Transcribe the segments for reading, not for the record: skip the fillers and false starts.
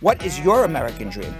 What is your American dream?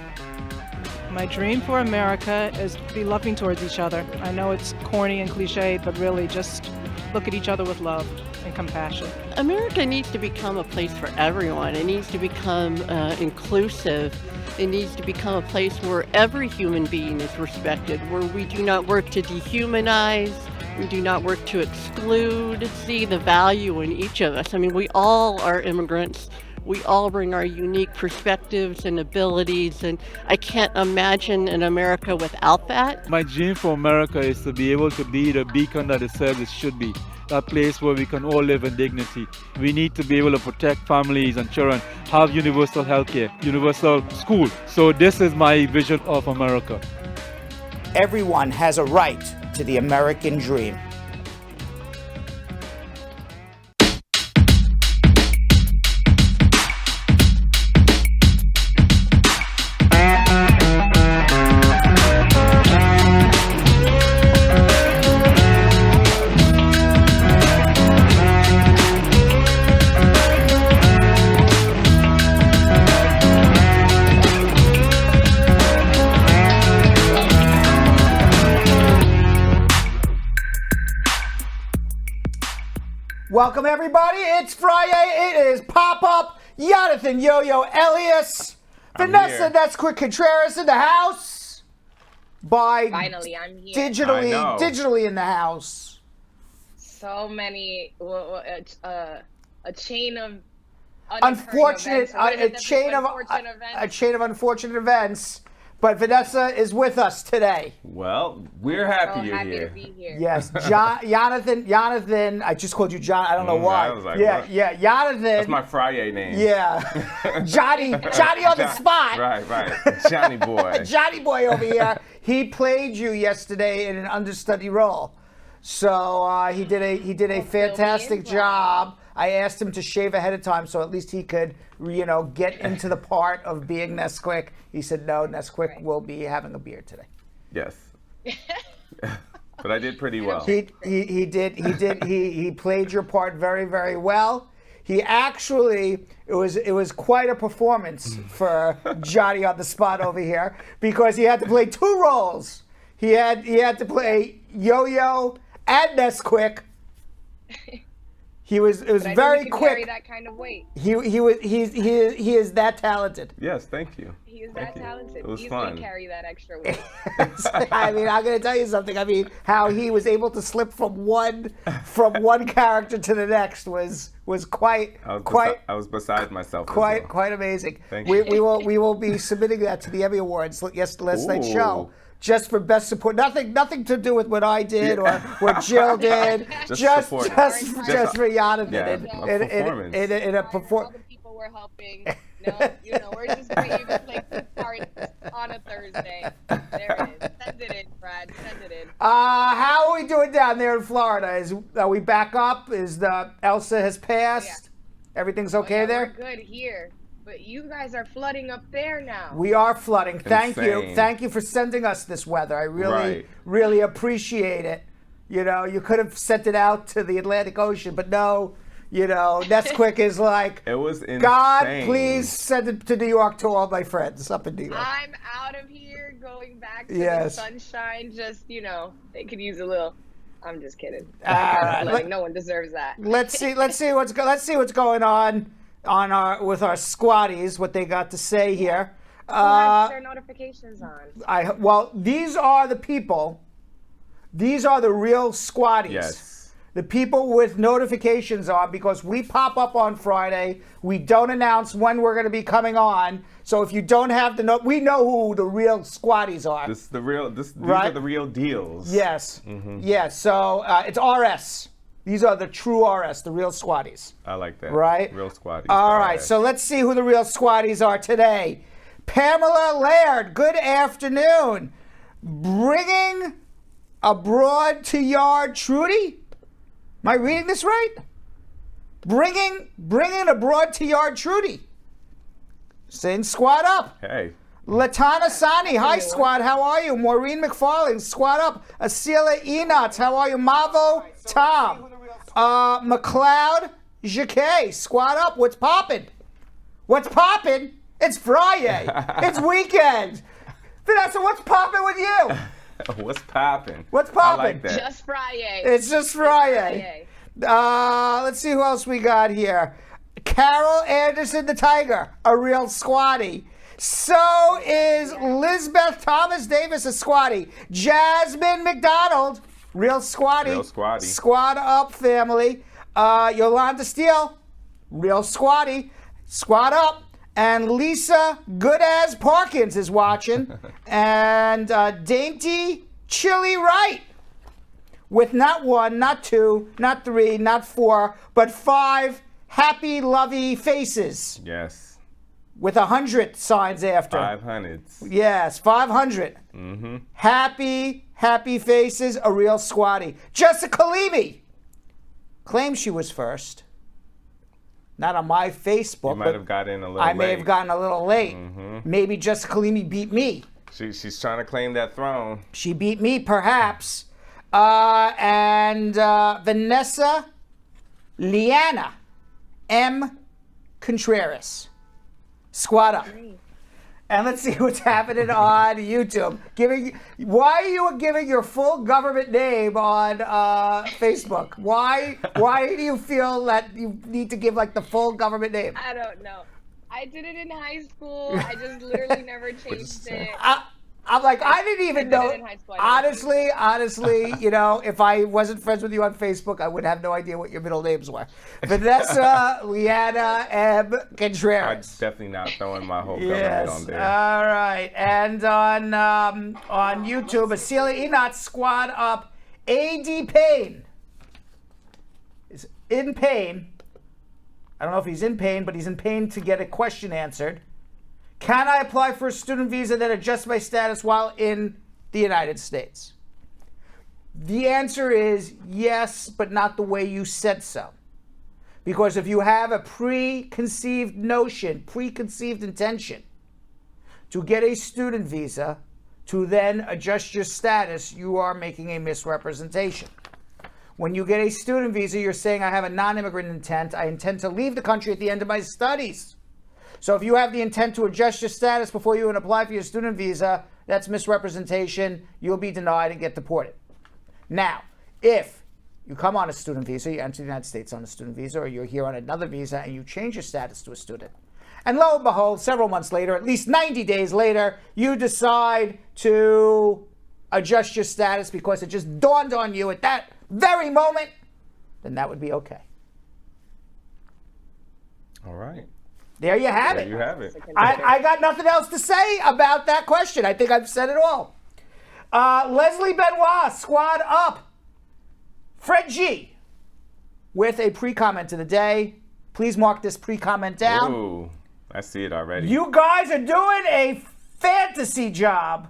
My dream for America is to be loving towards each other. I know it's corny and cliched, but really just look at each other with love and compassion. America needs to become a place for everyone. It needs to become inclusive. It needs to become a place where every human being is respected, where we do not work to dehumanize, we do not work to exclude, see the value in each of us. I mean, we all are immigrants. We all bring our unique perspectives and abilities, and I can't imagine an America without that. My dream for America is to be able to be the beacon that it says it should be, a place where we can all live in dignity. We need to be able to protect families and children, have universal healthcare, universal school. So this is my vision of America. Everyone has a right to the American dream. Welcome everybody, it's Fri-Yay, it is Pop-Up, Jonathan Yo-Yo Elias, Vanessa That's Quick Contreras in the house. Finally, I'm here. Digitally in the house. So many, a chain of unfortunate events. A chain of unfortunate events. But Vanessa is with us today. Well, we're happy you're happy here. to be here. Yes, Jonathan. I just called you John. I don't know why. I was like, yeah, what? yeah, Jonathan. That's my Fri-Yay name. Yeah, Johnny on the spot. Right, Johnny boy. Johnny boy over here. He played you yesterday in an understudy role, so he did a fantastic job. I asked him to shave ahead of time so at least he could, get into the part of being Nesquik. He said, no, Nesquik will be having a beer today. Yes. But I did pretty well. He did. He played your part very, very well. He actually, it was quite a performance for Johnny on the spot over here because he had to play two roles. He had to play Yo-Yo and Nesquik. It was very quick. Carry that kind of weight. He is that talented. Yes, thank you. He is that talented. It was He's fun. gonna carry that extra weight. I mean, I'm gonna tell you something. I mean, how he was able to slip from one character to the next was quite. I was beside myself. Quite amazing. Thank you. you. We will be submitting that to the Emmy Awards last night's Ooh. show. Just for best support, nothing to do with what I did or what Jill did. just for Jonathan. In a performance. All the people we're helping. No, we're just waiting to play two parts on a Thursday. There it is. Send it in, Brad. Send it in. How are we doing down there in Florida? Are we back up? Elsa has passed? Yeah. Everything's okay there? We're good here. But you guys are flooding up there now. We are flooding. Thank you. Insane. Thank you for sending us this weather. I really appreciate it. You could have sent it out to the Atlantic Ocean, but no, Nesquik is like, it was insane. God, please send it to New York to all my friends up in New York. I'm out of here going back to the sunshine. Just, they could use a little. I'm just kidding. No one deserves that. Let's see what's going on with our squatties, what they got to say here. Who has their notifications on? These are the people. These are the real squatties. Yes. The people with notifications on, because we pop up on Friday. We don't announce when we're going to be coming on. So if you don't have we know who the real squatties are. These are the real deals. Yes. Mm-hmm. Yes. So it's RS. These are the true RS, the real squatties. I like that. Right? Real squatties. All right, so let's see who the real squatties are today. Pamela Laird, good afternoon. Bringing abroad to yard Trudy? Am I reading this right? Bringing abroad to yard Trudy. Saying squat up. Hey. Latana Sani, hi squad, how are you? Maureen McFarlane, squad up. Asila Enots, how are you? Mavo Tom. McLeod Jacquet, squad up, what's poppin'? What's poppin'? It's Fri-Yay. It's weekend. Vanessa, what's popping with you? What's popping? What's popping? I like that. Just Fri-Yay. It's just Fri-Yay. Let's see who else we got here. Carol Anderson the Tiger, a real squatty. So is Lisbeth Thomas Davis, a squatty. Jasmine McDonald, real squatty. Real squatty. Squad up family. Yolanda Steele, real squatty. Squad up. And Lisa Good as Parkins is watching. And Dainty Chili Wright. With not 1, not 2, not 3, not 4, but 5 happy, lovey faces. Yes. With 100 signs after. 500s. Yes, 500. Mm-hmm. Happy faces, a real squatty. Jessica Levy claims she was first. Not on my Facebook. You might have got in a little late. I may have gotten a little late. Mm-hmm. Maybe Jessica Levy beat me. She's trying to claim that throne. She beat me, perhaps. And Vanessa Liana M. Contreras. Squad up. And let's see what's happening on YouTube. Why are you giving your full government name on Facebook? Why do you feel that you need to give like the full government name? I don't know. I did it in high school. I just literally never changed it. I'm like, I didn't even know. in high school. Honestly, you know, if I wasn't friends with you on Facebook, I would have no idea what your middle names were. Vanessa Liana M. I'm Contreras. definitely not throwing my whole government on there. All right. And on YouTube, Acelia Enot Squad up. A.D. Payne is in pain. I don't know if he's in pain, but he's in pain to get a question answered. Can I apply for a student visa that adjusts my status while in the United States? The answer is yes, but not the way you said so. Because if you have a preconceived notion, preconceived intention to get a student visa to then adjust your status, you are making a misrepresentation. When you get a student visa, you're saying, I have a non-immigrant intent. I intend to leave the country at the end of my studies. So if you have the intent to adjust your status before you even apply for your student visa, that's misrepresentation. You'll be denied and get deported. Now, if you come on a student visa, you enter the United States on a student visa, or you're here on another visa and you change your status to a student, and lo and behold, several months later, at least 90 days later, you decide to adjust your status because it just dawned on you at that very moment, then that would be okay. All right. There you have it. There you have it. I got nothing else to say about that question. I think I've said it all. Leslie Benoit, squad up. Fred G, with a pre-comment of the day. Please mark this pre-comment down. Ooh, I see it already. You guys are doing a fantasy job.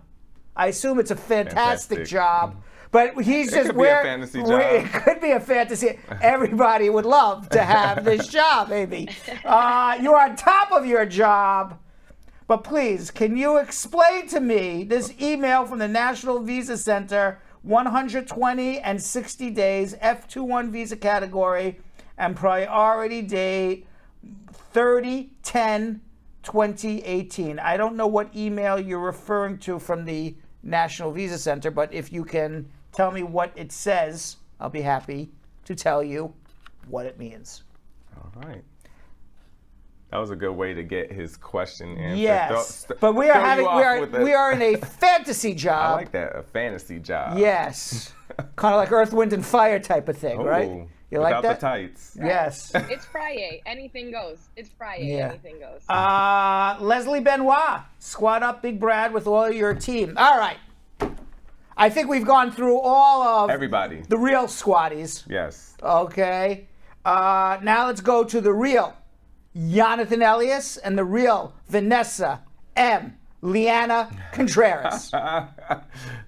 I assume it's a fantastic job. But he's It just could be a fantasy job. It could be a fantasy. Everybody would love to have this job, maybe. You're on top of your job. But please, can you explain to me this email from the National Visa Center, 120 and 60 days, F21 visa category, and priority date 30/10/2018. I don't know what email you're referring to from the National Visa Center, but if you can tell me what it says, I'll be happy to tell you what it means. All right. That was a good way to get his question answered. Yes, but we are in a fantasy job. I like that, a fantasy job. Yes, kind of like Earth, Wind, and Fire type of thing, right? You like that? Without the tights. Yes. It's Fri-Yay. Anything goes. It's Fri-Yay. Yeah. Anything goes. Leslie Benoit, squad up, Big Brad, with all your team. All right. I think we've gone through all of Everybody. the real squatties. Yes. Okay. Now let's go to the real Jonathan Elias and the real Vanessa M. Liana Contreras.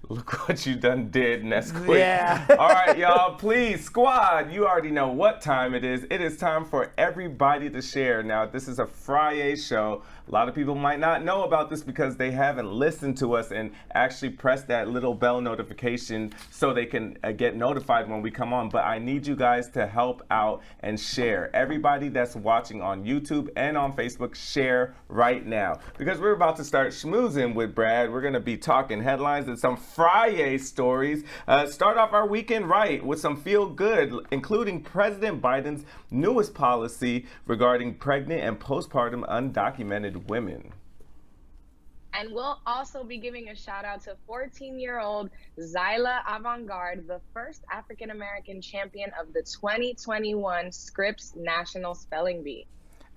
Look what you done did, Nesquik. Yeah. All right, y'all, please, squad, you already know what time it is. It is time for everybody to share. Now, this is a Fri-Yay show. A lot of people might not know about this because they haven't listened to us and actually pressed that little bell notification so they can get notified when we come on. But I need you guys to help out and share. Everybody that's watching on YouTube and on Facebook, share right now. Because we're about to start schmoozing with Brad. We're going to be talking headlines and some Fri-Yay stories. Start off our weekend right with some feel good, including President Biden's newest policy regarding pregnant and postpartum undocumented women. And we'll also be giving a shout out to 14-year-old Zaila Avant-garde, the first African-American champion of the 2021 Scripps National Spelling Bee.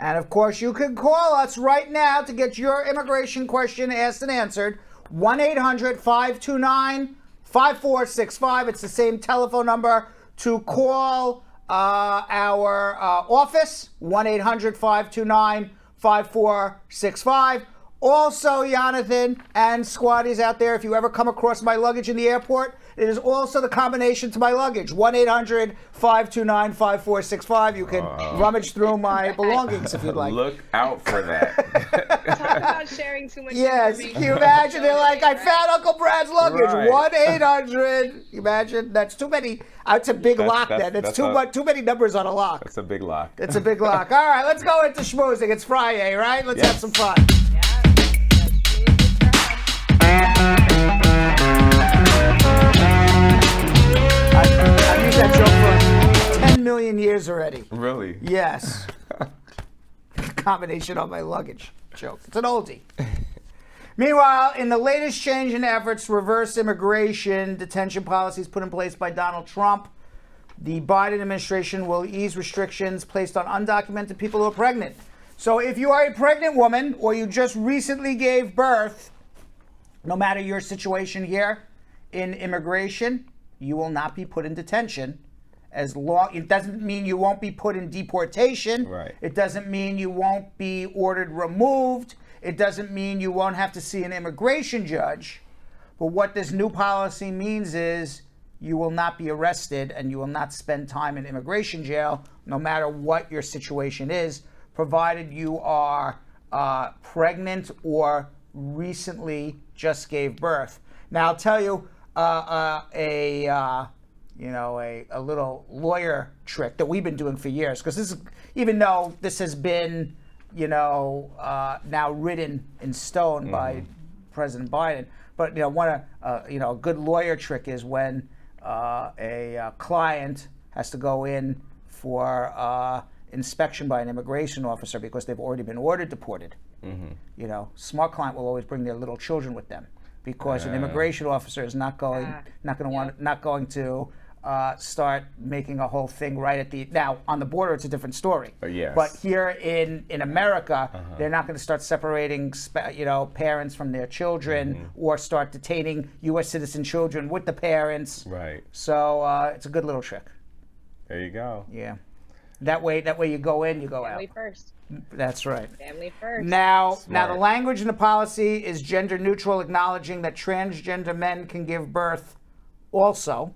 And of course, you can call us right now to get your immigration question asked and answered. 1-800-529-5465. It's the same telephone number to call our office, 1-800-529-5465. Also, Jonathan and squaddies out there, if you ever come across my luggage in the airport, it is also the combination to my luggage, 1-800-529-5465. You can rummage through my belongings if you'd like. Look out for that. Talk about sharing too much Yes, information. can you imagine? They're like, I found Uncle Brad's luggage. Right. 1-800. Imagine, that's too many. It's a big lock then. It's too many numbers on a lock. That's a big lock. It's a big lock. All right, let's go into schmoozing. It's Fri-Yay, right? Let's have some fun. I've used that joke for 10 million years already. Really? Yes. Combination on my luggage joke. It's an oldie. Meanwhile, in the latest change in efforts to reverse immigration detention policies put in place by Donald Trump, the Biden administration will ease restrictions placed on undocumented people who are pregnant. So if you are a pregnant woman or you just recently gave birth, no matter your situation here in immigration, you will not be put in detention. As long, it doesn't mean you won't be put in deportation. Right. It doesn't mean you won't be ordered removed. It doesn't mean you won't have to see an immigration judge. But what this new policy means is you will not be arrested and you will not spend time in immigration jail, no matter what your situation is, provided you are pregnant or recently just gave birth. Now, I'll tell you a little lawyer trick that we've been doing for years, because this is, even though this has been, now written in stone by President Biden, but a good lawyer trick is when a client has to go in for inspection by an immigration officer because they've already been ordered deported. Smart client will always bring their little children with them, because an immigration officer is not going to start making a whole thing right at the, now on the border it's a different story. Yes. But here in America, they're not going to start separating parents from their children or start detaining U.S. citizen children with the parents. Right. So it's a good little trick. There you go. Yeah. That way you go in, you go out. Family first. That's right. Family first. Now the Smart. language in the policy is gender neutral, acknowledging that transgender men can give birth also.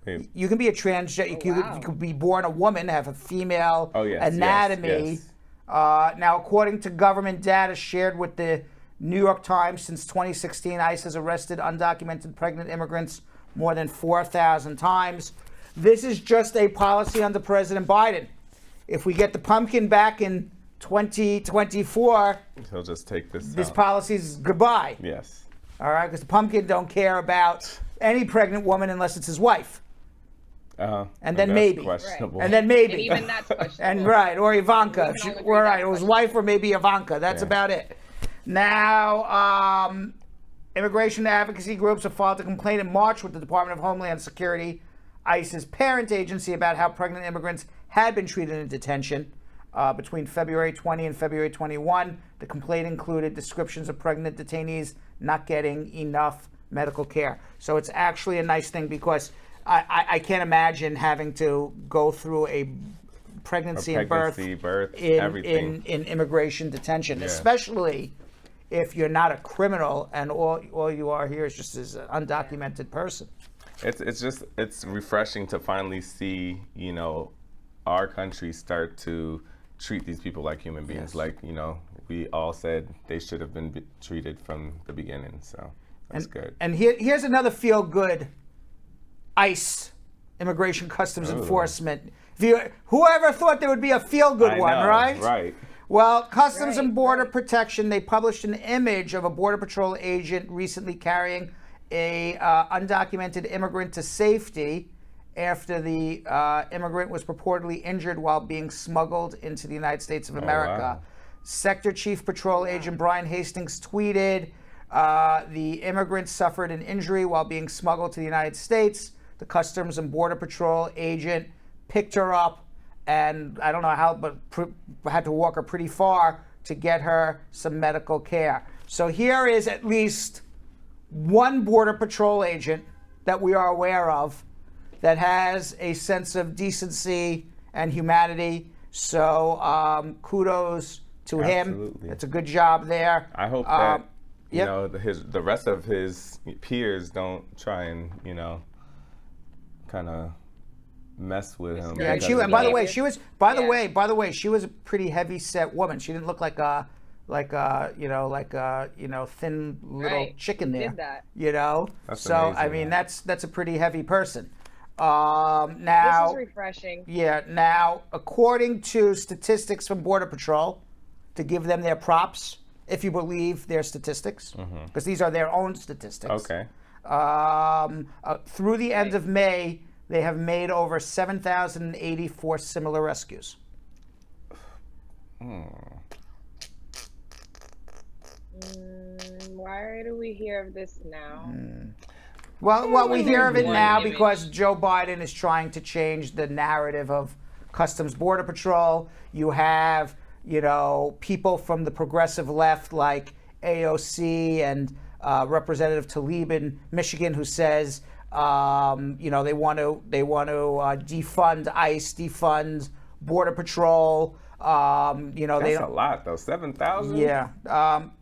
Wait. You can be a transgender, you could be born a woman, have a female anatomy. Yes. Now, according to government data shared with the New York Times, since 2016, ICE has arrested undocumented pregnant immigrants more than 4,000 times. This is just a policy under President Biden. If we get the pumpkin back in 2024, He'll just take this out. policy's goodbye. Yes. All right, because the pumpkin don't care about any pregnant woman unless it's his wife. And then that's maybe. questionable. And then maybe. And even that's questionable. And or Ivanka. We can all agree Right, that's it was wife or maybe Ivanka. That's about it. Now, immigration advocacy groups have filed a complaint in March with the Department of Homeland Security, ICE's parent agency, about how pregnant immigrants had been treated in detention. Between February 20 and February 21, the complaint included descriptions of pregnant detainees not getting enough medical care. So it's actually a nice thing, because I can't imagine having to go through a pregnancy and birth everything. in immigration detention, especially if you're not a criminal and all you are here is just as an undocumented person. It's refreshing to finally see, our country start to treat these people like human beings, like, we all said they should have been treated from the beginning. So that's good. And here's another feel-good ICE, Immigration Customs Enforcement. Whoever thought there would be a feel-good one, right? Right. Well, Customs and Border Protection, they published an image of a Border Patrol agent recently carrying a undocumented immigrant to safety after the immigrant was purportedly injured while being smuggled into the United States of America. Wow. Sector Chief Patrol Agent Brian Hastings tweeted, the immigrant suffered an injury while being smuggled to the United States. The Customs and Border Patrol agent picked her up, and I don't know how, but had to walk her pretty far to get her some medical care. So here is at least one Border Patrol agent that we are aware of that has a sense of decency and humanity. So kudos to him. It's a good job there. I hope that you know the rest of his peers don't try and kind of mess with him. Yeah, and by the way, she was she was a pretty heavy set woman. She didn't look like a thin little chicken there. Did that. That's So amazing, I mean that's a pretty heavy person. This Now is refreshing. Yeah, now according to statistics from Border Patrol, to give them their props, if you believe their statistics, because these are their own statistics. Okay. Through the end of May, they have made over 7,084 similar rescues. Why do we hear of this now? Well, we hear of it One now image. because Joe Biden is trying to change the narrative of Customs Border Patrol. You have, people from the progressive left like AOC and Representative Tlaib in Michigan who says, they want to defund ICE, defund Border Patrol. That's a lot though, 7,000. Yeah.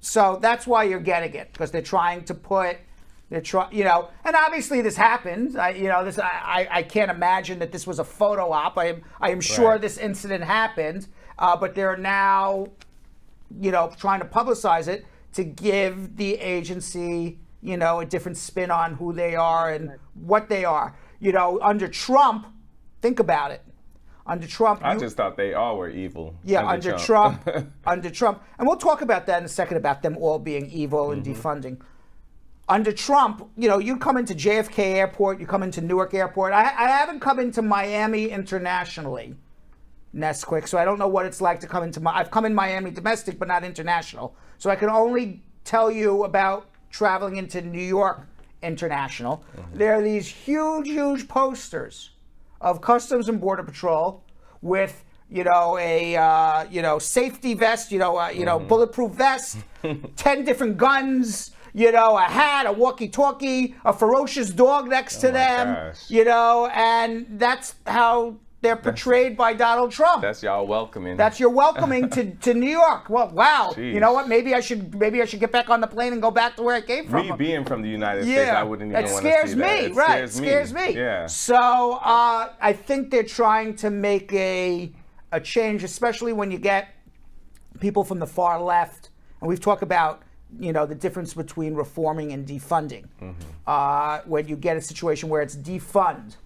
So that's why you're getting it, because they're trying to put. And obviously this happened. I can't imagine that this was a photo op. I am sure this incident happened, but they're now, trying to publicize it to give the agency, a different spin on who they are and what they are. Under Trump, think about it. Under Trump, I just thought they all were evil. Yeah, under Trump, and we'll talk about that in a second about them all being evil and defunding. Under Trump, you come into JFK Airport, you come into Newark Airport. I haven't come into Miami internationally, Nesquik, so I don't know what it's like to come into I've come in Miami domestic, but not international. So I can only tell you about traveling into New York international. There are these huge, huge posters of Customs and Border Patrol with a safety vest, bulletproof vest, 10 different guns, a hat, a walkie-talkie, a ferocious dog next to them, and that's how they're portrayed by Donald Trump. That's y'all welcoming. That's your welcoming to New York. Well, wow. Jeez. You know what? Maybe I should get back on the plane and go back to where I came from. Me being from the United States, I wouldn't even want to see that. It scares me. Yeah. So I think they're trying to make a change, especially when you get people from the far left, and we've talked about the difference between reforming and defunding. When you get a situation where it's defund.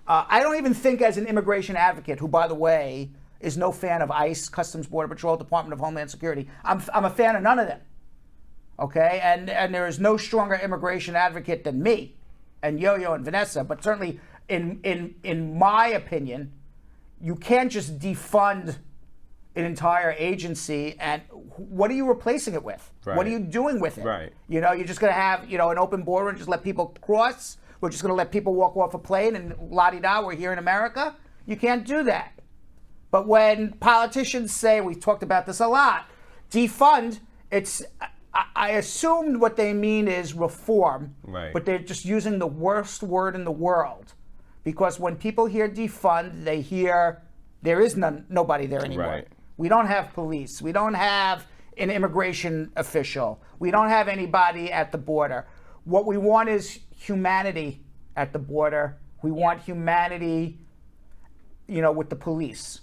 I don't even think, as an immigration advocate, who, by the way, is no fan of ICE, Customs Border Patrol, Department of Homeland Security, I'm a fan of none of them. Okay, and there is no stronger immigration advocate than me, and Yo-Yo and Vanessa. But certainly, in my opinion, you can't just defund an entire agency. And what are you replacing it with? Right. What are you doing with it? Right. You're just going to have an open border and just let people cross. We're just going to let people walk off a plane and la-di-da, we're here in America. You can't do that. But when politicians say, we've talked about this a lot, defund, I assumed what they mean is reform, Right. but they're just using the worst word in the world. Because when people hear defund, they hear there is nobody there anymore. Right. We don't have police. We don't have an immigration official. We don't have anybody at the border. What we want is humanity at the border. We want humanity, with the police.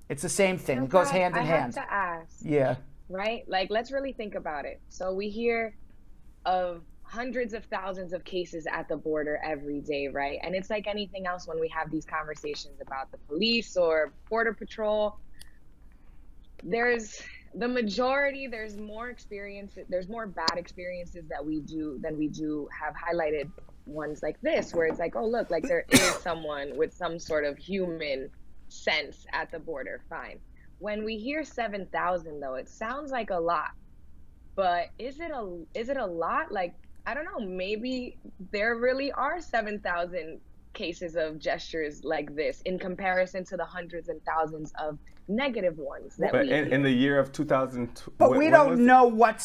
It's the same thing. It goes hand in hand. I have to ask. Yeah. right? Like, let's really think about it. So we hear of hundreds of thousands of cases at the border every day, right? And it's like anything else when we have these conversations about the police or border patrol. There's more experience, there's more bad experiences than we do have highlighted ones like this, where it's like, oh, look, like there is someone with some sort of human sense at the border. Fine. When we hear 7,000 though, it sounds like a lot, but is it a lot? Like, I don't know, maybe there really are 7,000 cases of gestures like this in comparison to the hundreds and thousands of negative ones that But we in the year of 2000, But we don't know what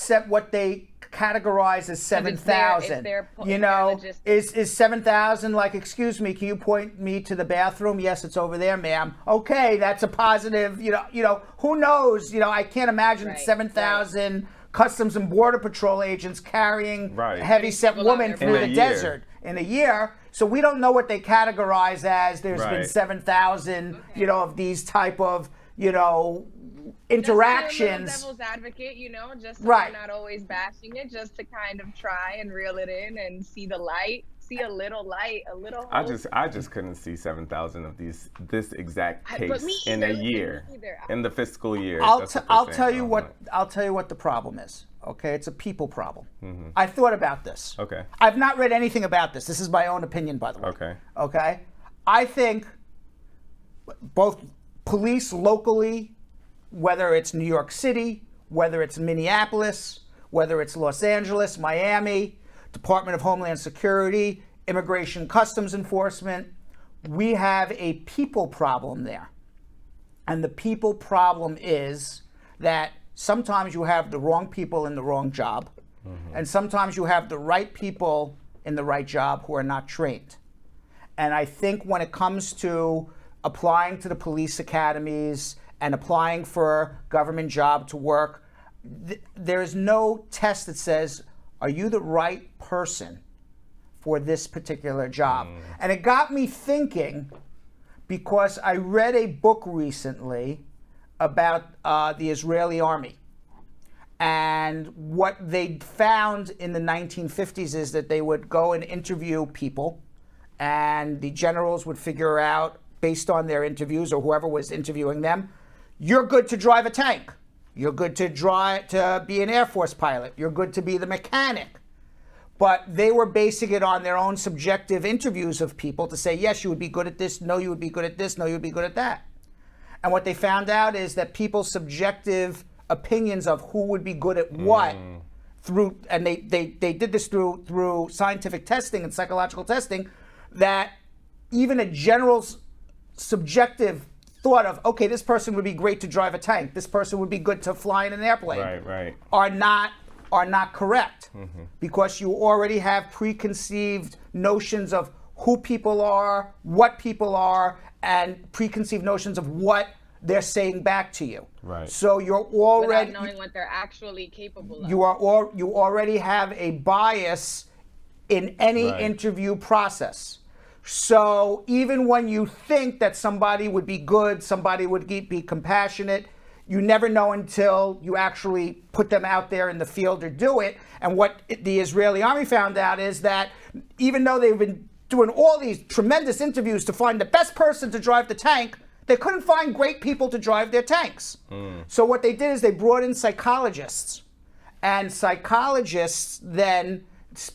they categorize as 7,000. You know, is 7,000 like, excuse me, can you point me to the bathroom? Yes, it's over there, ma'am. Okay, that's a positive. You know, who knows? You know, I can't imagine Right, 7,000 Customs and Border Patrol agents carrying Right. a heavy-set woman through In a the year. desert in a year. So we don't know what they categorize as. There's been Right. 7,000, you know, of these type of, you know, interactions. Just a little devil's advocate, you know, just so Right. we're not always bashing it, just to kind of try and reel it in and see the light, see a little light, a little hope. I just couldn't see 7,000 of this exact But case me in a either, year, me either. in the fiscal year. I'll That's what they're saying. tell you Oh, what my- I'll tell you what the problem is. Okay, it's a people problem. I thought about this. Okay. I've not read anything about this. This is my own opinion, by the way. Okay. Okay, I think both police locally, whether it's New York City, whether it's Minneapolis, whether it's Los Angeles, Miami, Department of Homeland Security, Immigration Customs Enforcement, we have a people problem there. And the people problem is that sometimes you have the wrong people in the wrong job, and sometimes you have the right people in the right job who are not trained. And I think when it comes to applying to the police academies and applying for a government job to work, there's no test that says, are you the right person for this particular job? And it got me thinking, because I read a book recently about the Israeli army. And what they found in the 1950s is that they would go and interview people, and the generals would figure out, based on their interviews or whoever was interviewing them, you're good to drive a tank. You're good to be an Air Force pilot. You're good to be the mechanic. But they were basing it on their own subjective interviews of people to say, yes, you would be good at this. No, you would be good at this. No, you would be good at that. And what they found out is that people's subjective opinions of who would be good at what through, and they did this through scientific testing and psychological testing, that even a general's subjective thought of, okay, this person would be great to drive a tank, this person would be good to fly in an airplane, Right. are not correct, because you already have preconceived notions of who people are, what people are, and preconceived notions of what they're saying back to you. Right. So you're already without knowing what they're actually capable of. you already have a bias in any Right. interview process. So even when you think that somebody would be good, somebody would be compassionate, you never know until you actually put them out there in the field or do it. And what the Israeli army found out is that even though they've been doing all these tremendous interviews to find the best person to drive the tank, they couldn't find great people to drive their tanks. So what they did is they brought in psychologists. And psychologists then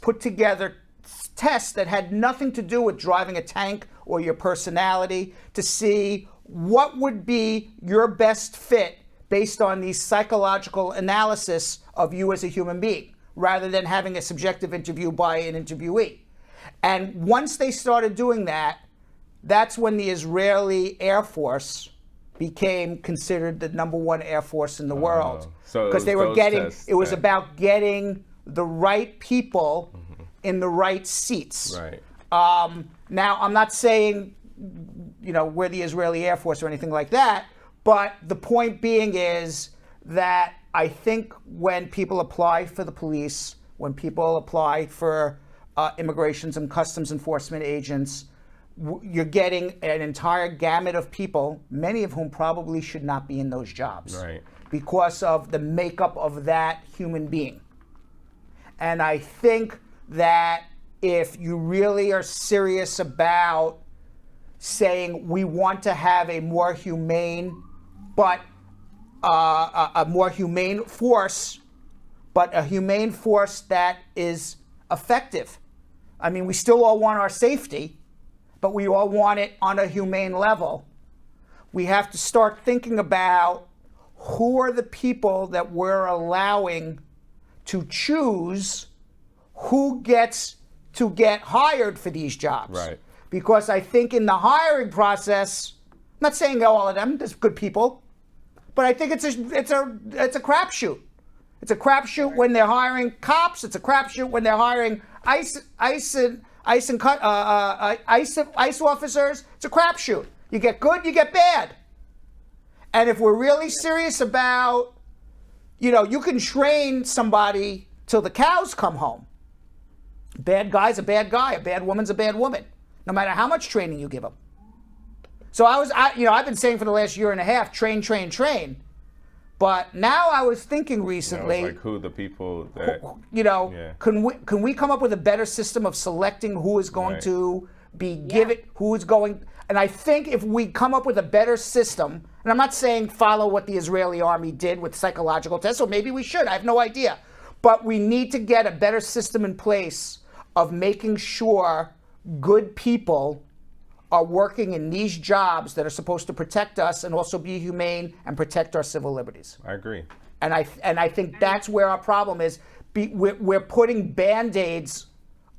put together tests that had nothing to do with driving a tank or your personality to see what would be your best fit based on these psychological analysis of you as a human being, rather than having a subjective interview by an interviewee. And once they started doing that, that's when the Israeli Air Force became considered the #1 Air Force in the world. So it Because was they were those getting, tests it was that- about getting the right people in the right seats. Right. Now, I'm not saying, we're the Israeli Air Force or anything like that, but the point being is that I think when people apply for the police, when people apply for immigrations and customs enforcement agents, you're getting an entire gamut of people, many of whom probably should not be in those jobs. Right. Because of the makeup of that human being. And I think that if you really are serious about saying we want to have a more humane, but a more humane force, but a humane force that is effective. I mean, we still all want our safety, but we all want it on a humane level. We have to start thinking about who are the people that we're allowing to choose who gets to get hired for these jobs. Right. Because I think in the hiring process, I'm not saying all of them, there's good people, but I think it's a crapshoot. It's a crapshoot when they're hiring cops. It's a crapshoot when they're hiring ICE officers. It's a crapshoot. You get good, you get bad. And if we're really serious about, you can train somebody till the cows come home. Bad guy's a bad guy. A bad woman's a bad woman, no matter how much training you give them. So I've been saying for the last year and a half, train. But now I was thinking recently, like who the people that, can we come up with a better system of selecting who is going to be given, who is going, and I think if we come up with a better system, and I'm not saying follow what the Israeli army did with psychological tests, or maybe we should, I have no idea, but we need to get a better system in place of making sure good people are working in these jobs that are supposed to protect us and also be humane and protect our civil liberties. I agree. And I think that's where our problem is. We're putting Band-Aids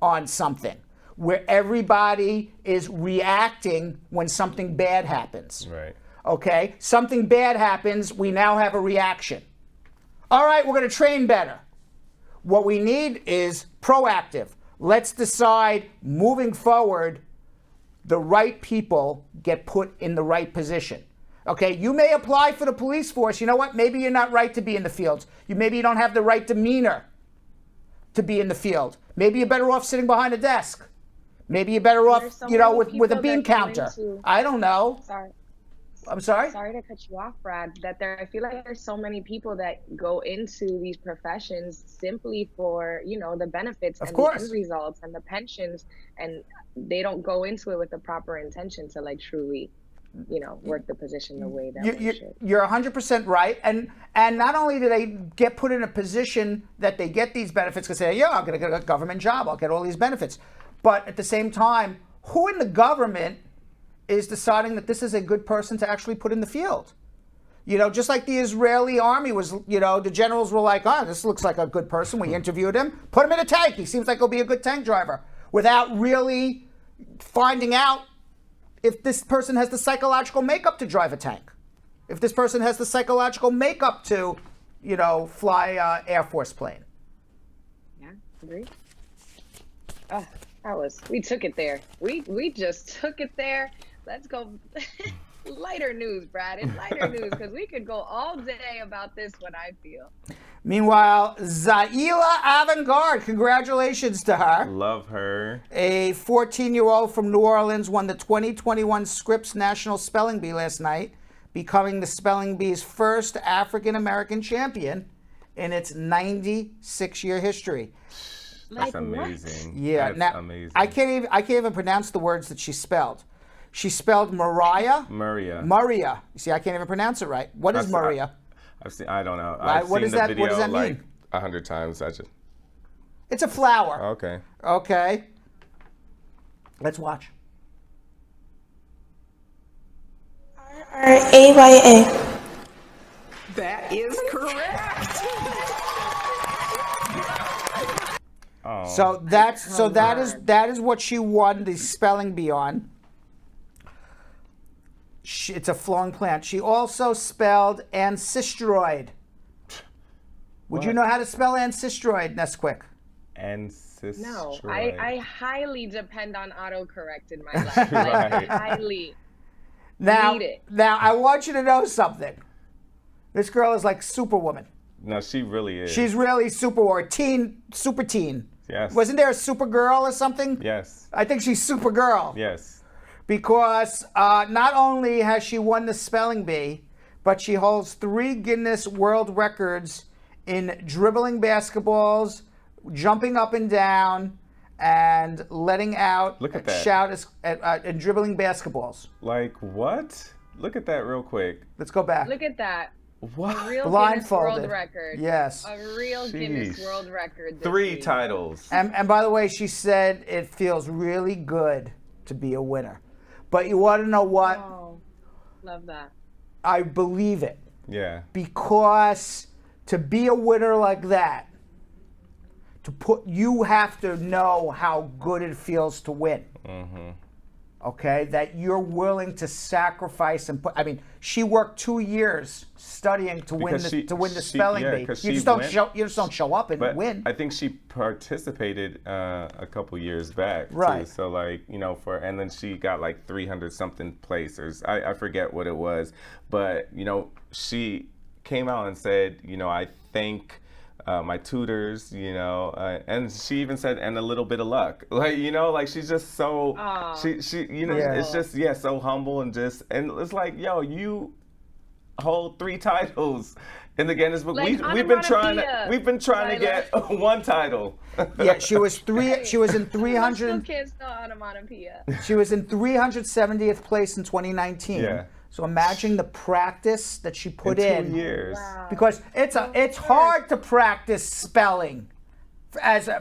on something where everybody is reacting when something bad happens. Right. Okay? Something bad happens, we now have a reaction. All right, we're going to train better. What we need is proactive. Let's decide moving forward, the right people get put in the right position. Okay, you may apply for the police force. You know what? Maybe you're not right to be in the field. Maybe you don't have the right demeanor to be in the field. Maybe you're better off sitting behind a desk. Maybe you're better off, with a bean counter. I don't know. Sorry. I'm sorry? Sorry to cut you off, Brad. I feel like there's so many people that go into these professions simply for, the benefits and the end results and the pensions, and they don't go into it with the proper intention to truly, work the position the way that one should. You're 100% right. And not only do they get put in a position that they get these benefits because they say, I'll get a government job, I'll get all these benefits. But at the same time, who in the government is deciding that this is a good person to actually put in the field? Just like the Israeli army was, the generals were like, this looks like a good person. We interviewed him, put him in a tank. He seems like he'll be a good tank driver, without really finding out if this person has the psychological makeup to drive a tank. If this person has the psychological makeup to, fly an Air Force plane. Yeah, agree. We took it there. We just took it there. Let's go lighter news, Brad. It's lighter news because we could go all day about this one, I feel. Meanwhile, Zaila Avant-garde, congratulations to her. Love her. A 14-year-old from New Orleans won the 2021 Scripps National Spelling Bee last night, becoming the Spelling Bee's first African-American champion in its 96-year history. That's amazing. Yeah, that's amazing. I can't even pronounce the words that she spelled. She spelled Maria. You see, I can't even pronounce it right. What is Maria? I don't know. I've seen the video what does that mean? 100 times. It's a flower. Okay. Let's watch. Raya. That is correct. So that is what she won the spelling bee on. It's a flowing plant. She also spelled ancestroid. Would you know how to spell ancestroid, Nesquik? Ancestroid. No, I highly depend on autocorrect in my life. Right. Highly. Now need it. I want you to know something. This girl is like Superwoman. No, she really is. She's really super teen. Yes. Wasn't there a Supergirl or something? Yes. I think she's Supergirl. Yes. because not only has she won the spelling bee, but she holds 3 Guinness World Records in dribbling basketballs, jumping up and down, and letting out Look at that. shout and dribbling basketballs. Like what? Look at that real quick. Let's go back. Look at that. What? A real Guinness Blindfolded. World Record. Yes. A real Guinness Sheesh. World Record. this 3 week. titles. And by the way, she said it feels really good to be a winner. But you want to know what? Oh, love that. I believe it. Yeah. Because to be a winner like that, you have to know how good it feels to win. Mm-hmm. Okay, that you're willing to sacrifice and put. I mean, she worked 2 years studying to win Because the spelling bee. 'cause You she just don't went- show. You just don't show up and But win. I think she participated a couple years back. Right. Too. So like, and then she got like 300 something placers. I forget what it was, but she came out and said, I thank my tutors, and she even said, and a little bit of luck, like she's just so, she it's just so humble and it's like, you hold 3 titles in the Guinness Book. Like we've been trying onomatopoeia, to get 1 title. Yeah, she was in 300. Still can't spell onomatopoeia. She was in 370th place in 2019. Yeah. So imagine the practice that she put in in. 2 years. Wow. Because it's hard to practice spelling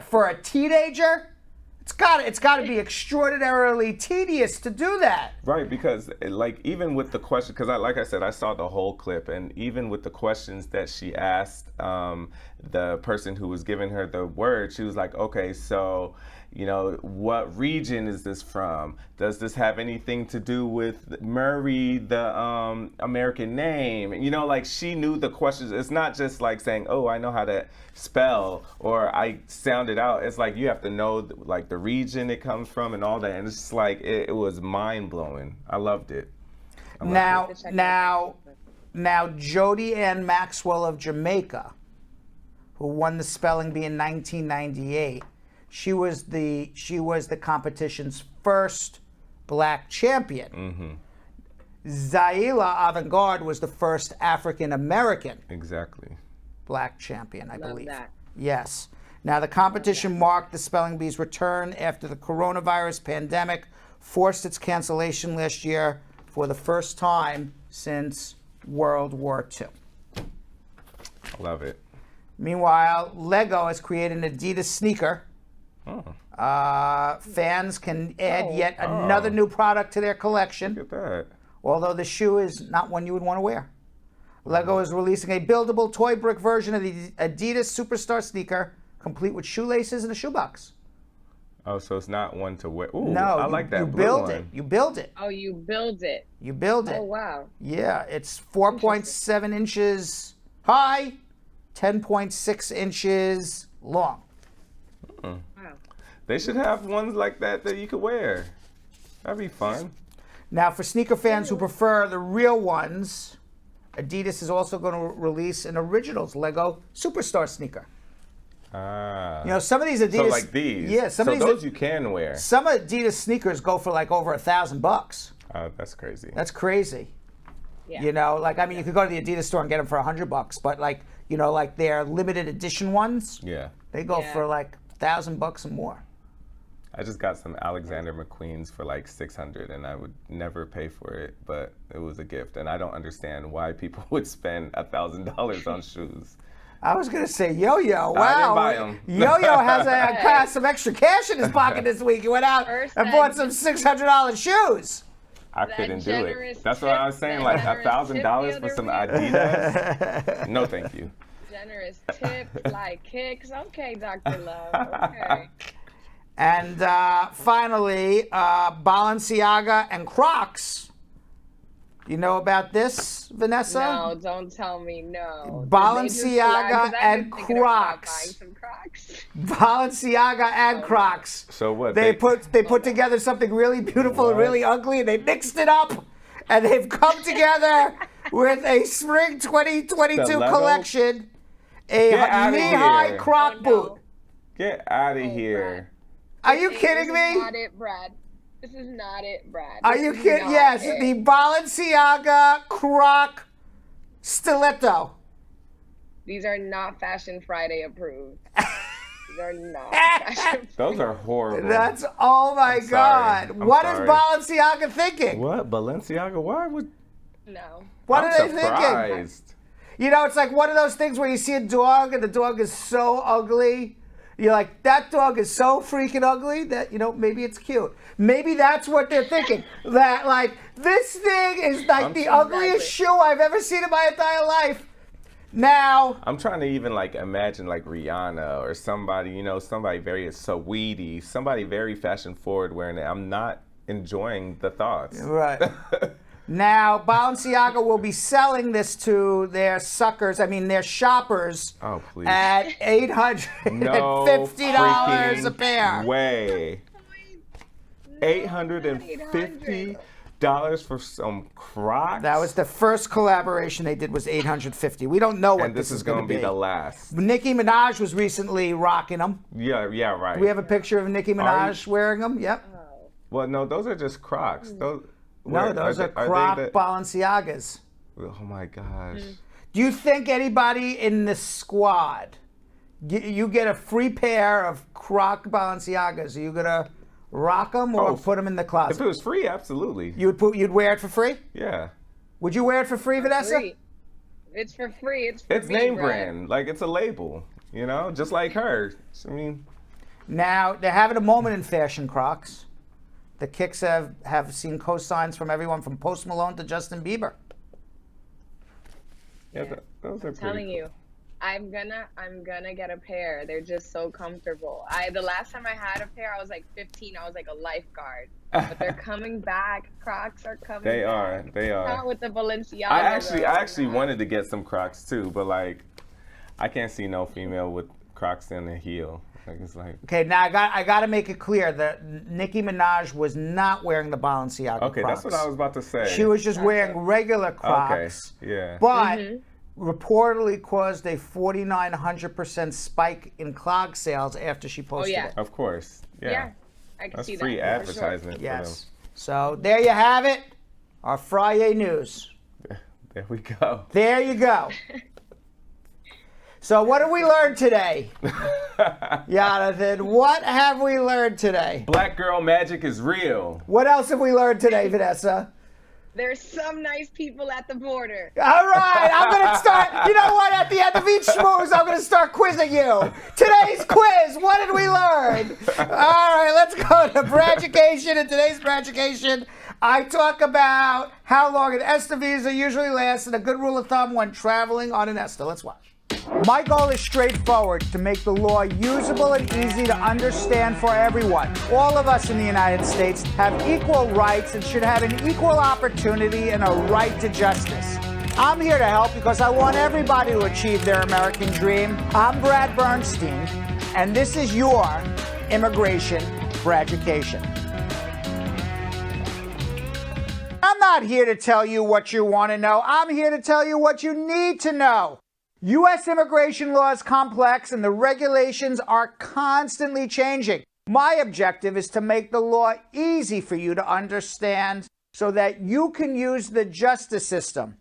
for a teenager. It's got to be extraordinarily tedious to do that. Right, because like even with the question, because like I said, I saw the whole clip, and even with the questions that she asked the person who was giving her the word, she was like, okay, so what region is this from? Does this have anything to do with Murray, the American name? Like she knew the questions. It's not just like saying, oh, I know how to spell or I sound it out. It's like you have to know like the region it comes from and all that. And it's just like it was mind blowing. I loved it. Now, Jodi Ann Maxwell of Jamaica, who won the spelling bee in 1998. She was the competition's first black champion. Mm-hmm. Zaila Avant-garde was the first African American Exactly. black champion, I believe. That. Yes. Now the competition marked the spelling bee's return after the coronavirus pandemic forced its cancellation last year for the first time since World War II. Love it. Meanwhile, Lego has created an Adidas sneaker. Oh. Fans can add yet another new product to their collection, Look at that. although the shoe is not one you would want to wear. Lego is releasing a buildable toy brick version of the Adidas Superstar sneaker, complete with shoelaces and a shoebox. Oh, so it's not one to wear. Ooh, No, I like that you blue build one. it. You build it. Oh, you build it. You build it. Oh, wow. Yeah, it's 4.7 inches high, 10.6 inches long. Wow. They should have ones like that you could wear. That'd be fun. Now, for sneaker fans who prefer the real ones, Adidas is also going to release an Originals Lego Superstar sneaker. Ah. Some of these Adidas. So like these. Yeah, so those you can wear. Some Adidas sneakers go for like over $1,000. That's crazy. That's crazy. Yeah. You could go to the Adidas store and get them for $100, but like their limited edition ones, Yeah. they go Yeah. for like $1,000 and more. I just got some Alexander McQueen's for like $600, and I would never pay for it, but it was a gift, and I don't understand why people would spend $1,000 on shoes. I was gonna say Yo-Yo. Wow, I didn't buy 'em. Yo-Yo has some extra cash in his pocket this week. He went out First and bought some $600 shoes. I That couldn't do generous it. That's what I was tip, saying, that like generous $1,000 tip for the some other week. Adidas. No, thank you. Generous tips, like kicks. Okay, Dr. Love. Okay. And finally, Balenciaga and Crocs. You know about this, Vanessa? No, don't tell me no. Balenciaga and Crocs. Some Crocs. Balenciaga and Crocs. So what? They put together something really beautiful and What? really ugly, and they mixed it up, and they've come together with a spring 2022 The Lego? collection, Get outta knee-high here. Croc Oh, no. boot. Get out of here. Are you This kidding is me? not it, Brad. This is not it, Brad. Are This you is kidding? not Yes, it. the Balenciaga Croc Stiletto. These are not Fashion Friday approved. These are not Fashion Those are horrible. That's, oh my I'm sorry. God. I'm What sorry. is Balenciaga thinking? What? Balenciaga? Why would... No. What I'm are they thinking? surprised. You know, it's like one of those things where you see a dog and the dog is so ugly. You're like, that dog is so freaking ugly that, you know, maybe it's cute. Maybe that's what they're thinking. That, like, this thing is like the ugliest shoe I've ever seen in my entire life. Now, I'm trying to even like imagine like Rihanna or somebody, you know, somebody very sweetie, somebody very fashion forward wearing it. I'm not enjoying the thoughts. right. Now, Balenciaga will be selling this to their suckers, their shoppers, Oh, please. at $850 No a freaking pair. way. $850 for some Crocs? That was the first collaboration they did, was $850. We don't know what and this is going to be the last. Nicki Minaj was recently rocking them. Yeah, right. We have a picture of Nicki Minaj wearing them. Yep. Well, no, those are just Crocs. Those, No, those are Croc Balenciagas. Oh my gosh. Do you think anybody in the squad, you get a free pair of Croc Balenciagas, are you gonna rock them or put them in the If closet? it was free, absolutely. You'd wear it for free? Yeah. Would you wear it for free, Vanessa? Free. It's for free. It's for It's me, name Brad. brand. Like, it's a label, you know, just like her. I mean, Now, they're having a moment in fashion, Crocs. The Kicks have seen cosigns from everyone from Post Malone to Justin Bieber. yeah, those are I'm telling pretty. you, I'm gonna get a pair. They're just so comfortable. The last time I had a pair, I was like 15. I was like a lifeguard. But they're coming back. Crocs are coming They back. are. Not with the Balenciaga. I actually though. wanted to get some Crocs too, but like, I can't see no female with Crocs in a heel. Like, it's like, Okay, now I got to make it clear that Nicki Minaj was not wearing the Balenciaga okay, Crocs. that's what I was about to say. She was just wearing regular Crocs. Okay, yeah. But reportedly caused a 4,900% spike in clog sales after she posted yeah. it. Of course. Yeah. Yeah, I can That's see free that. for sure. advertisement for Yes. So there you have it. Our Fri-Yay news. them. There we go. There you go. So what have we learned today? Jonathan, what have we learned today? Black girl magic is real. What else have we learned today, Vanessa? There's some nice people at the border. All right, I'm going to start, you know what, at the end of each schmooze, I'm going to start quizzing you. Today's quiz, what did we learn? All right, let's go to Braducation. In today's Braducation, I talk about how long an ESTA visa usually lasts and a good rule of thumb when traveling on an ESTA. Let's watch. My goal is straightforward, to make the law usable and easy to understand for everyone. All of us in the United States have equal rights and should have an equal opportunity and a right to justice. I'm here to help because I want everybody to achieve their American dream. I'm Brad Bernstein, and this is your Immigration Braducation. I'm not here to tell you what you want to know. I'm here to tell you what you need to know. U.S. immigration law is complex and the regulations are constantly changing. My objective is to make the law easy for you to understand so that you can use the justice system,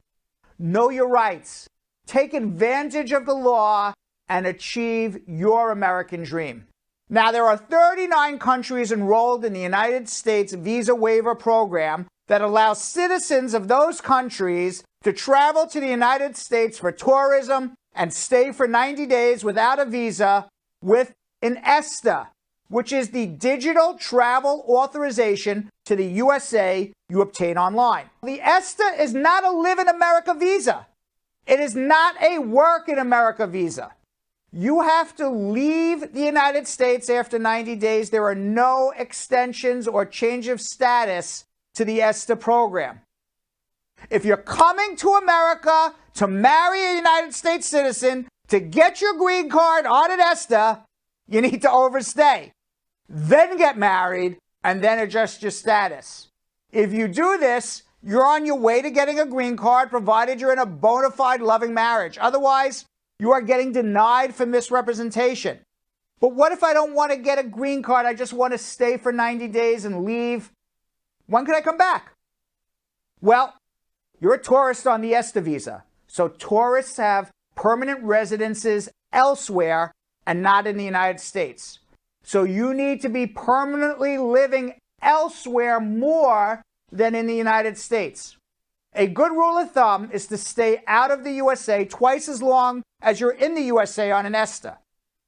know your rights, take advantage of the law, and achieve your American dream. Now, there are 39 countries enrolled in the United States Visa Waiver Program that allows citizens of those countries to travel to the United States for tourism and stay for 90 days without a visa with an ESTA, which is the digital travel authorization to the USA you obtain online. The ESTA is not a Live in America visa. It is not a Work in America visa. You have to leave the United States after 90 days. There are no extensions or change of status to the ESTA program. If you're coming to America to marry a United States citizen, to get your green card on an ESTA, you need to overstay, then get married, and then adjust your status. If you do this, you're on your way to getting a green card, provided you're in a bona fide loving marriage. Otherwise, you are getting denied for misrepresentation. But what if I don't want to get a green card? I just want to stay for 90 days and leave When can I come back? Well, you're a tourist on the ESTA visa. So tourists have permanent residences elsewhere and not in the United States. So you need to be permanently living elsewhere more than in the United States. A good rule of thumb is to stay out of the USA twice as long as you're in the USA on an ESTA.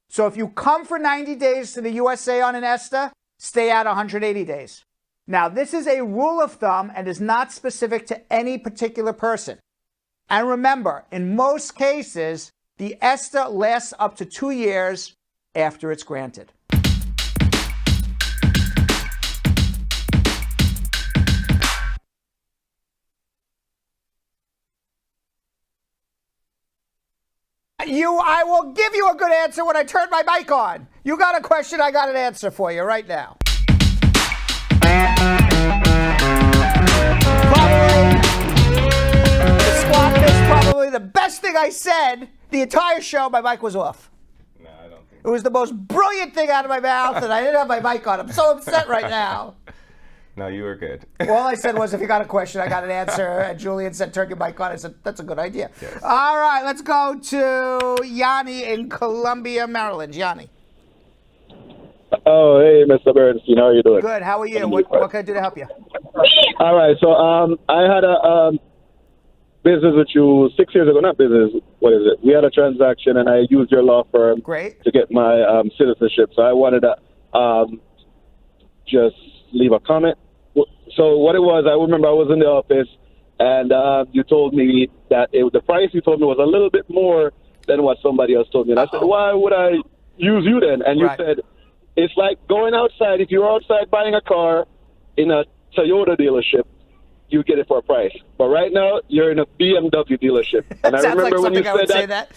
So if you come for 90 days to the USA on an ESTA, stay out 180 days. Now, this is a rule of thumb and is not specific to any particular person. And remember, in most cases, the ESTA lasts up to 2 years after it's granted. I will give you a good answer when I turn my mic on. You got a question, I got an answer for you right now. The squat is probably the best thing I said the entire show. My mic was off. No, I don't think It was the most brilliant thing out of my mouth, and I didn't have my mic on. I'm so upset right now. No, you were good. All I said was, if you got a question, I got an answer. And Julian said, turn your mic on. I said, that's a good idea. Yes. All right, let's go to Yanni in Columbia, Maryland. Yanni. Oh, hey, Mr. Bernstein. How are you doing? Good. How are you? What can I do to help you? All right. So I had a business with you 6 years ago. Not business. What is it? We had a transaction, and I used your law firm Great. to get my citizenship. So I wanted to just leave a comment. So what it was, I remember I was in the office, and you told me that the price you told me was a little bit more than what somebody else told me. And I said, why would I use you then? And you said, it's like going outside. If you're outside buying a car in a Toyota dealership, you get it for a price. But right now, you're in a BMW dealership. And I remember when you said that,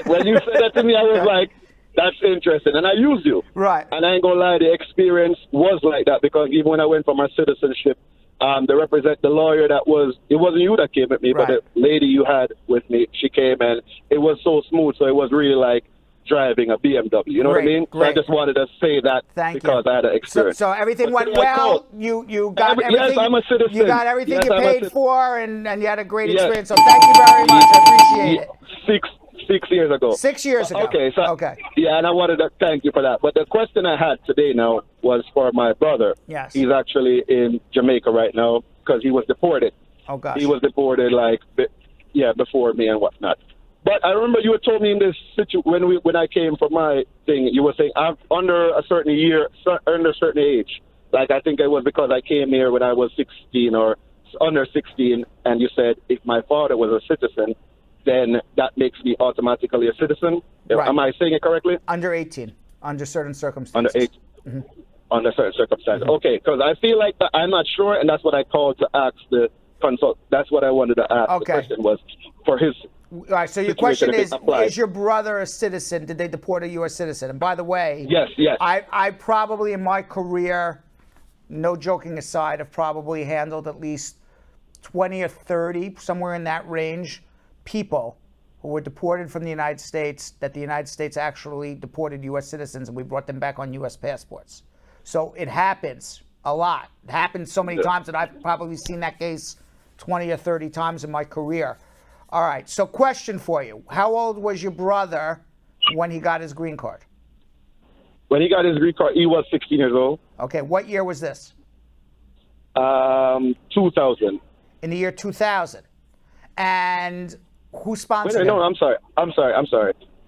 when you said that to me, I was like, that's interesting. And I used you. Right. And I ain't going to lie, the experience was like that, because even when I went for my citizenship, the lawyer it wasn't you that came with me, but the lady you had with me, she came, and it was so smooth. So it was really like driving a BMW. You know what I mean? So I just wanted to say that because I had an experience. So everything went well. You got everything. Yes, I'm a citizen. You got everything you paid for, and you had a great experience. So thank you very much. I appreciate it. 6 years ago. 6 years ago. Okay. Yeah, and I wanted to thank you for that. But the question I had today now was for my brother. Yes. He's actually in Jamaica right now because he was deported. Oh, gosh. He was deported before me and whatnot. But I remember you had told me in this situation when I came for my thing, you were saying I'm under a certain age. Like I think it was because I came here when I was 16 or under 16, and you said if my father was a citizen, then that makes me automatically a citizen. Right. Am I saying it correctly? Under 18, under certain circumstances. Under 18. Mm-hmm. Under certain circumstances. Mm-hmm. Okay, because I feel like I'm not sure, and that's what I called to ask the consult. That's what I wanted to ask. Okay. The question was for his. All right, so your question is your brother a citizen? Did they deport a U.S. citizen? And by the way, yes. I probably in my career, no joking aside, have probably handled at least 20 or 30, somewhere in that range, people who were deported from the United States, that the United States actually deported U.S. citizens, and we brought them back on U.S. passports. So it happens a lot. It happens so many times that I've probably seen that case 20 or 30 times in my career. All right, so question for you. How old was your brother when he got his green card? When he got his green card, he was 16 years old. Okay, what year was this? 2000. In the year 2000. And who sponsored him? No, I'm sorry.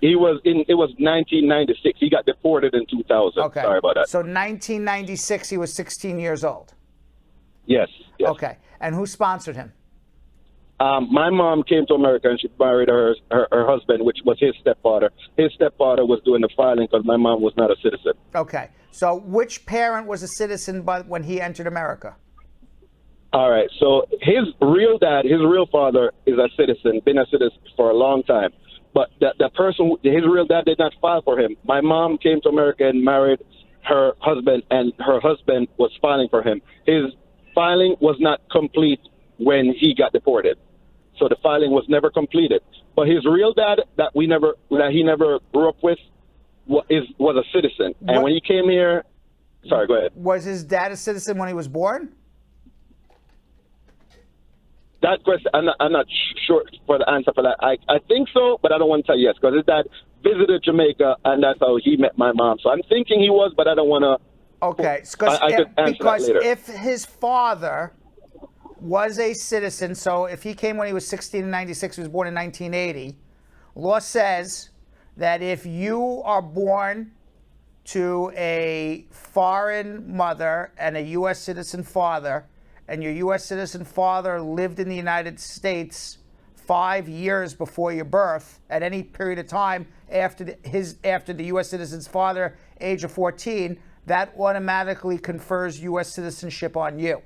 It was 1996. He got deported in 2000. Okay. Sorry about that. So 1996, he was 16 years old. Yes. Okay. And who sponsored him? My mom came to America and she married her husband, which was his stepfather. His stepfather was doing the filing because my mom was not a citizen. Okay. So which parent was a citizen when he entered America? All right. So his real father is a citizen, been a citizen for a long time. But his real dad did not file for him. My mom came to America and married her husband, and her husband was filing for him. His filing was not complete when he got deported. So the filing was never completed. But his real dad that he never grew up with was a citizen. And when he came here, sorry, go ahead. Was his dad a citizen when he was born? that question, I'm not sure for the answer for that. I think so, but I don't want to say yes because his dad visited Jamaica, and that's how he met my mom. So I'm thinking he was, but I don't want to. Okay, could answer because that later. if his father was a citizen, so if he came when he was 16 in 96, he was born in 1980, law says that if you are born to a foreign mother and a U.S. citizen father, and your U.S. citizen father lived in the United States 5 years before your birth, at any period of time after the U.S. citizen's father, age of 14, that automatically confers U.S. citizenship on you.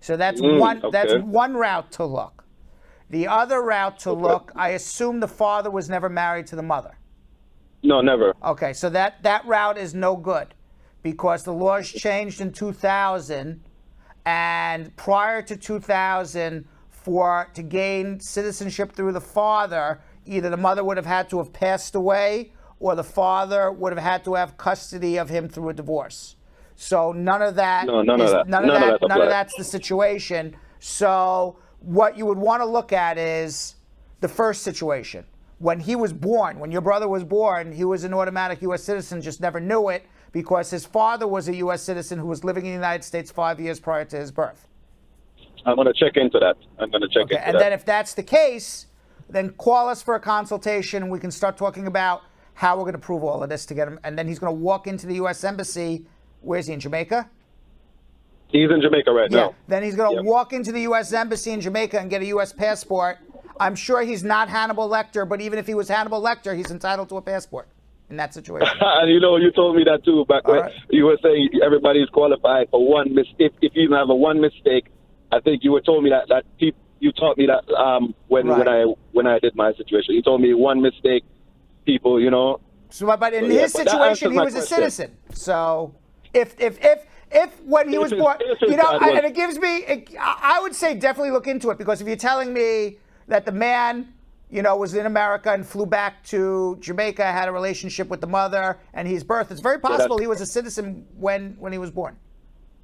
So that's one route to look. The other route to look, I assume the father was never married to the mother. No, never. Okay, so that route is no good because the laws changed in 2000, and prior to 2000, to gain citizenship through the father, either the mother would have had to have passed away or the father would have had to have custody of him through a divorce. So none of that. None of that's the situation. So what you would want to look at is the first situation. When he was born, when your brother was born, he was an automatic U.S. citizen, just never knew it because his father was a U.S. citizen who was living in the United States 5 years prior to his birth. I'm going to check into that. And then if that's the case, then call us for a consultation and we can start talking about how we're going to prove all of this to get him. And then he's going to walk into the U.S. Embassy. Where's he, in Jamaica? He's in Jamaica right now. Then he's going to walk into the U.S. Embassy in Jamaica and get a U.S. passport. I'm sure he's not Hannibal Lecter, but even if he was Hannibal Lecter, he's entitled to a passport in that situation. And you told me that too back when you were saying everybody's qualified for one mistake. If you even have a one mistake, I think you told me that you taught me that when I did my situation. You told me one mistake, people, So, but in his situation, he was a citizen. So, if when he was born, and it gives me, I would say definitely look into it because if you're telling me that the man, was in America and flew back to Jamaica, had a relationship with the mother, and his birth, it's very possible he was a citizen when he was born.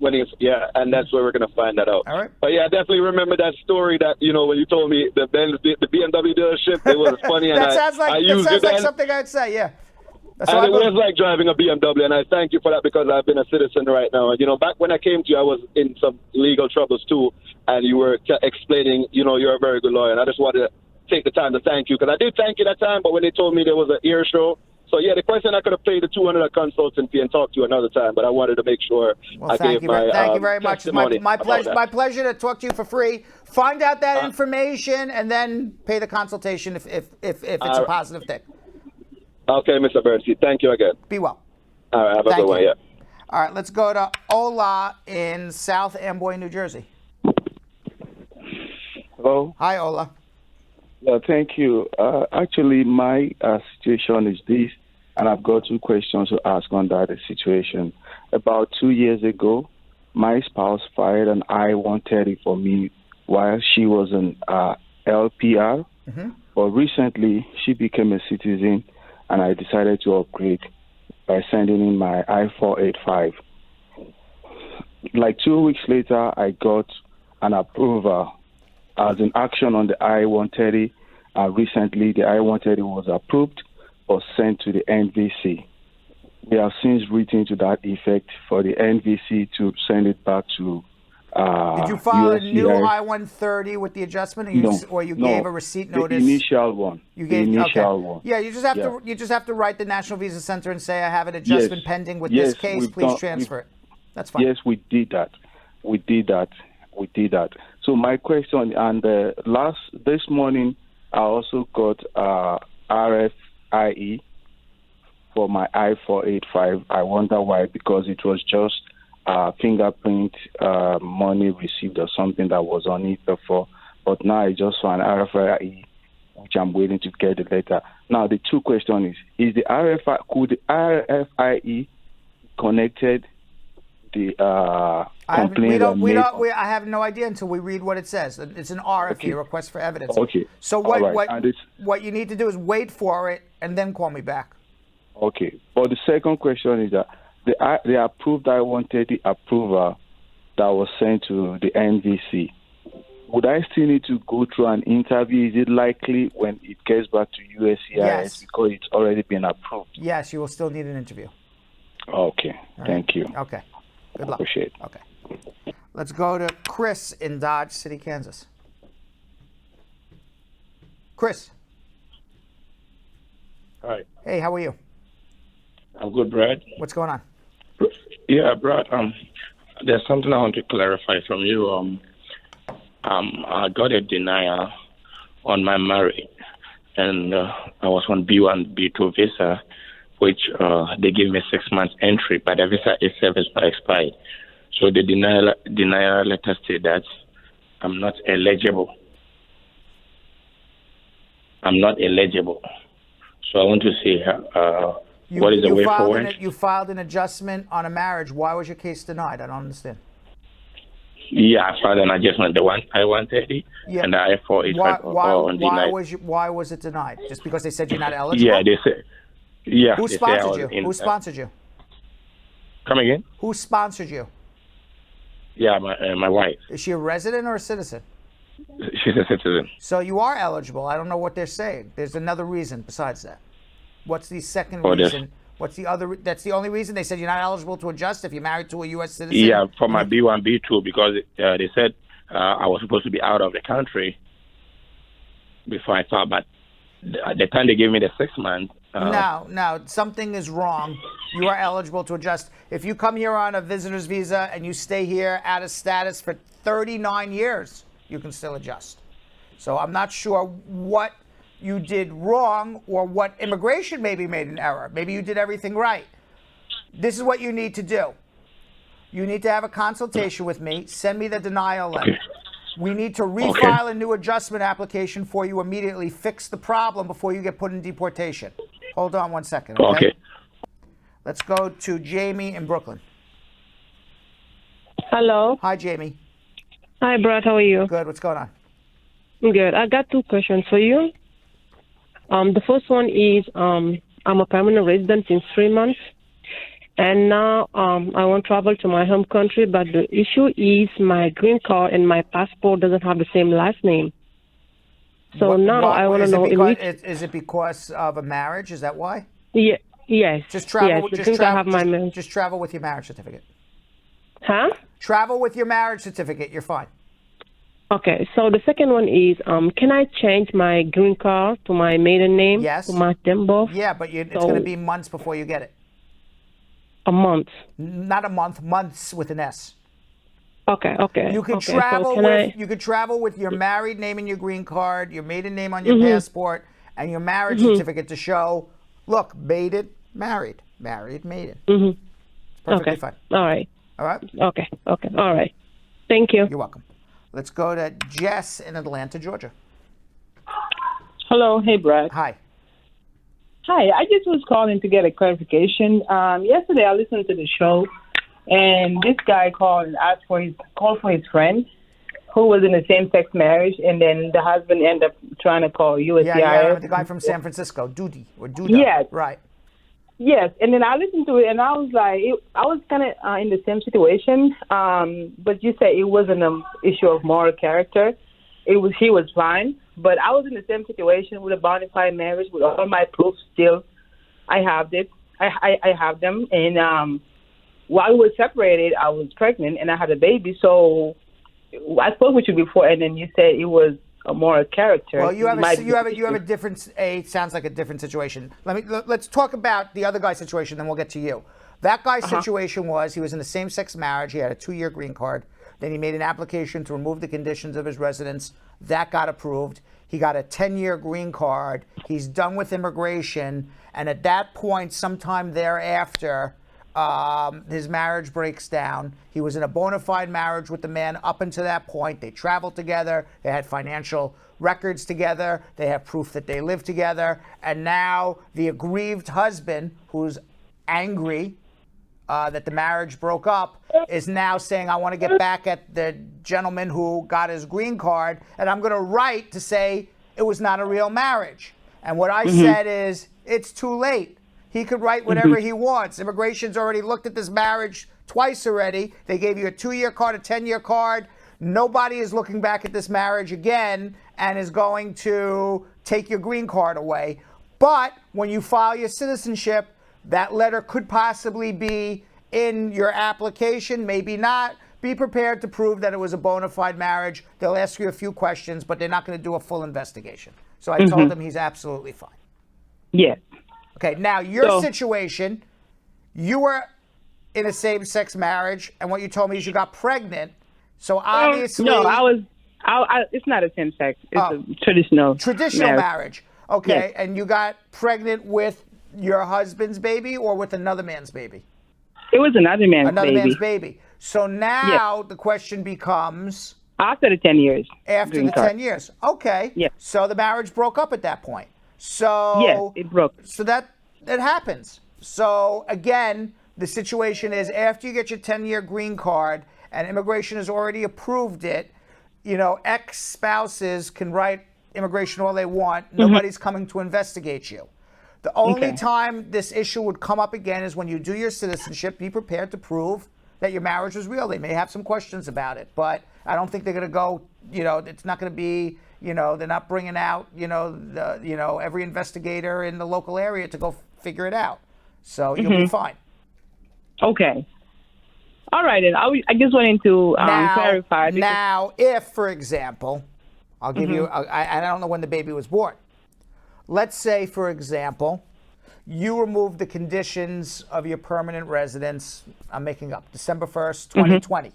And that's where we're going to find that out. All right. But yeah, I definitely remember that story that, when you told me the BMW dealership, it was funny. That sounds like something I'd say, yeah. And it was like driving a BMW, and I thank you for that because I've been a citizen right now. And, back when I came to you, I was in some legal troubles too, and you were explaining, you're a very good lawyer, and I just wanted to take the time to thank you because I did thank you that time, but when they told me there was an ear show, so yeah, the question I could have paid the $200 consultant fee and talked to you another time, but I wanted to make sure I gave my thank you very much. It's my pleasure. that. My pleasure to talk to you for free. Find out that information and then pay the consultation if it's a positive thing. Okay, Mr. Bernstein. Thank you again. Be well. All right, have a good one. Yeah. All right, let's go to Ola in South Amboy, New Jersey. Hello. Hi, Ola. Thank you. Actually, my situation is this, and I've got two questions to ask on that situation. About 2 years ago, my spouse filed an I-130 for me while she was an LPR. Mm-hmm. But recently, she became a citizen, and I decided to upgrade by sending in my I-485. Like 2 weeks later, I got an approval as an action on the I-130. Recently, the I-130 was approved or sent to the NVC. We have since written to that effect for the NVC to send it back to Did you file USCIS. a new I-130 with the adjustment, or you gave a receipt notice? The initial one. You gave the initial one. Yeah, you just have to write the National Visa Center and say I have an adjustment pending with this case. Please transfer it. That's fine. Yes, we did that. So my question, and this morning, I also got RFIE for my I-485. I wonder why, because it was just fingerprint money received or something that was on it before. But now I just saw an RFIE, which I'm waiting to get the letter. Now the two questions is the could the RFIE connected the complaint? I have no idea until we read what it says. It's an RFE, request for evidence. Okay. So what you need to do is wait for it and then call me back. Okay. But the second question is that the approved I-130 approval that was sent to the NVC, would I still need to go through an interview? Is it likely when it gets back to USCIS Yes. because it's already been approved? Yes, you will still need an interview. Okay, thank you. Okay. Good luck. Appreciate it. Okay. Let's go to Chris in Dodge City, Kansas. Chris. Hi, Hey, how are you? I'm good, Brad. What's going on? Yeah, Brad. There's something I want to clarify from you. I got a denial on my marriage, and I was on B1, B2 visa, which they gave me 6 months entry, but the visa itself is not expired. So the denial letter states that I'm not eligible. I'm not eligible. So I want to see what is the way forward. You filed an adjustment on a marriage. Why was your case denied? I don't understand. Yeah, I filed an adjustment. The one I-130 and the I-485 why was it denied? Just because they said you're not eligible? Yeah, they said. Yeah. Who sponsored you? Who sponsored you? Come again? Who sponsored you? Yeah, my wife. Is she a resident or a citizen? She's a citizen. So you are eligible. I don't know what they're saying. There's another reason besides that. What's the second reason? What's the other? That's the only reason they said you're not eligible to adjust if you're married to a U.S. citizen? Yeah, for my B1, B2, because they said I was supposed to be out of the country before I thought, but at the time they gave me the 6 months. No, something is wrong. You are eligible to adjust. If you come here on a visitor's visa and you stay here out of status for 39 years, you can still adjust. So I'm not sure what you did wrong or what immigration maybe made an error. Maybe you did everything right. This is what you need to do. You need to have a consultation with me. Send me the denial letter. We need to refile a new adjustment application for you immediately. Fix the problem before you get put in deportation. Hold on 1 second. Okay. Let's go to Jamie in Brooklyn. Hello. Hi, Jamie. Hi, Brad. How are you? Good. What's going on? Good. I got 2 questions for you. The first one is I'm a permanent resident in 3 months, and now I want to travel to my home country, but the issue is my green card and my passport doesn't have the same last name. So I want to know. Is it because of a marriage? Is that why? Yeah. Yes. Just travel. Yes, just travel with your marriage certificate. Huh? Travel with your marriage certificate. You're fine. Okay, so the second one is, can I change my green card to my maiden name? Yes. To match them both? Yeah, but it's going to be months before you get it. A month? Not a month, months with an S. Okay. You can travel you could travel with your married name in your green card, your maiden name on your passport, and your marriage certificate to show, look, maiden, married, maiden. It's perfectly fine. All right. All right? Okay. All right. Thank you. You're welcome. Let's go to Jess in Atlanta, Georgia. Hello. Hey, Brad. Hi. Hi. I just was calling to get a clarification. Yesterday, I listened to the show, and this guy called and asked for his friend who was in a same-sex marriage, and then the husband ended up trying to call USCIS. Yeah, the guy from San Francisco, Duda. Yes. Right. Yes, and then I listened to it, and I was like, I was kind of in the same situation, but you said it wasn't an issue of moral character. He was fine, but I was in the same situation with a bona fide marriage with all my proofs still. I have it. I have them, and while we were separated, I was pregnant and I had a baby. So I spoke with you before, and then you said it was a moral character. Well, you have a different. Sounds like a different situation. Let's talk about the other guy's situation, then we'll get to you. That guy's situation was he was in a same-sex marriage. He had a 2-year green card. Then he made an application to remove the conditions of his residence. That got approved. He got a 10-year green card. He's done with immigration, and at that point, sometime thereafter, his marriage breaks down. He was in a bona fide marriage with the man up until that point. They traveled together. They had financial records together. They have proof that they lived together. And now the aggrieved husband, who's angry that the marriage broke up, is now saying, I want to get back at the gentleman who got his green card, and I'm going to write to say it was not a real marriage. And what I said is, it's too late. He could write whatever he wants. Immigration's already looked at this marriage twice already. They gave you a 2-year card, a 10-year card. nobody is looking back at this marriage again and is going to take your green card away. But when you file your citizenship, that letter could possibly be in your application, maybe not. Be prepared to prove that it was a bona fide marriage. They'll ask you a few questions, but they're not going to do a full investigation. So I told him he's absolutely fine. Yes. Okay, now your situation, you were in a same-sex marriage, and what you told me is you got pregnant. So obviously... No, it's not a same-sex. It's a traditional marriage. Okay, yes. And you got pregnant with your husband's baby or with another man's baby? It was another man's baby. So now the question becomes... After the 10 years. After the 10 years. Okay. Yes. So the marriage broke up at that point. So... Yes, it broke. So that happens. So again, the situation is after you get your 10-year green card and immigration has already approved it, ex-spouses can write immigration all they want. Nobody's coming to investigate you. The only time this issue would come up again is when you do your citizenship. Be prepared to prove that your marriage was real. They may have some questions about it, but I don't think they're going to go, it's not going to be, they're not bringing out, every investigator in the local area to go figure it out. So you'll be fine. Okay. All right, and I just wanted to clarify. Now, if, for example, I'll give you, I don't know when the baby was born. Let's say, for example, you remove the conditions of your permanent residence, I'm making up, December 1st, 2020.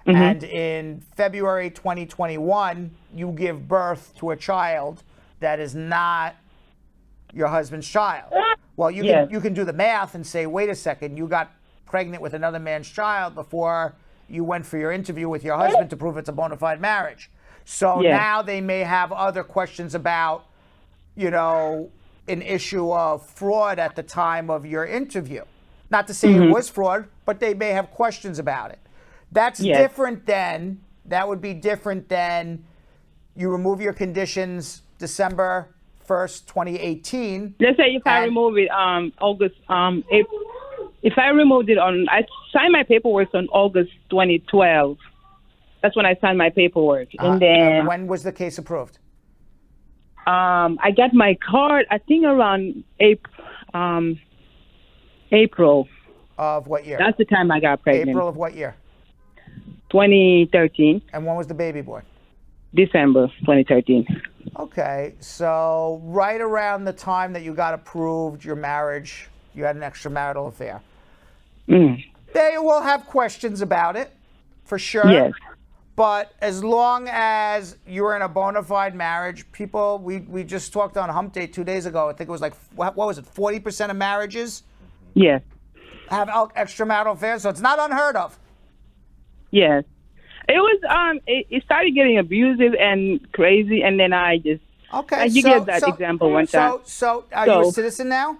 And in February 2021, you give birth to a child that is not your husband's child. Well, you can do the math and say, wait a second, you got pregnant with another man's child before you went for your interview with your husband to prove it's a bona fide marriage. So now they may have other questions about, an issue of fraud at the time of your interview. Not to say it was fraud, but they may have questions about it. That's different than, that would be different than you remove your conditions December 1st, 2018. Let's say if I remove it August, if I removed it I signed my paperwork on August 2012. That's when I signed my paperwork. And then... When was the case approved? I got my card, I think around April. Of what year? That's the time I got pregnant. April of what year? 2013. And when was the baby born? December 2013. Okay, so right around the time that you got approved your marriage, you had an extramarital affair. They will have questions about it, for sure. Yes. But as long as you're in a bona fide marriage, people, we just talked on Hump Day 2 days ago. I think it was like, what was it, 40% of marriages? Yes. Have extramarital affairs, so it's not unheard of. Yes. It was, it started getting abusive and crazy, and then I just, you gave that example one time. So are you a citizen now?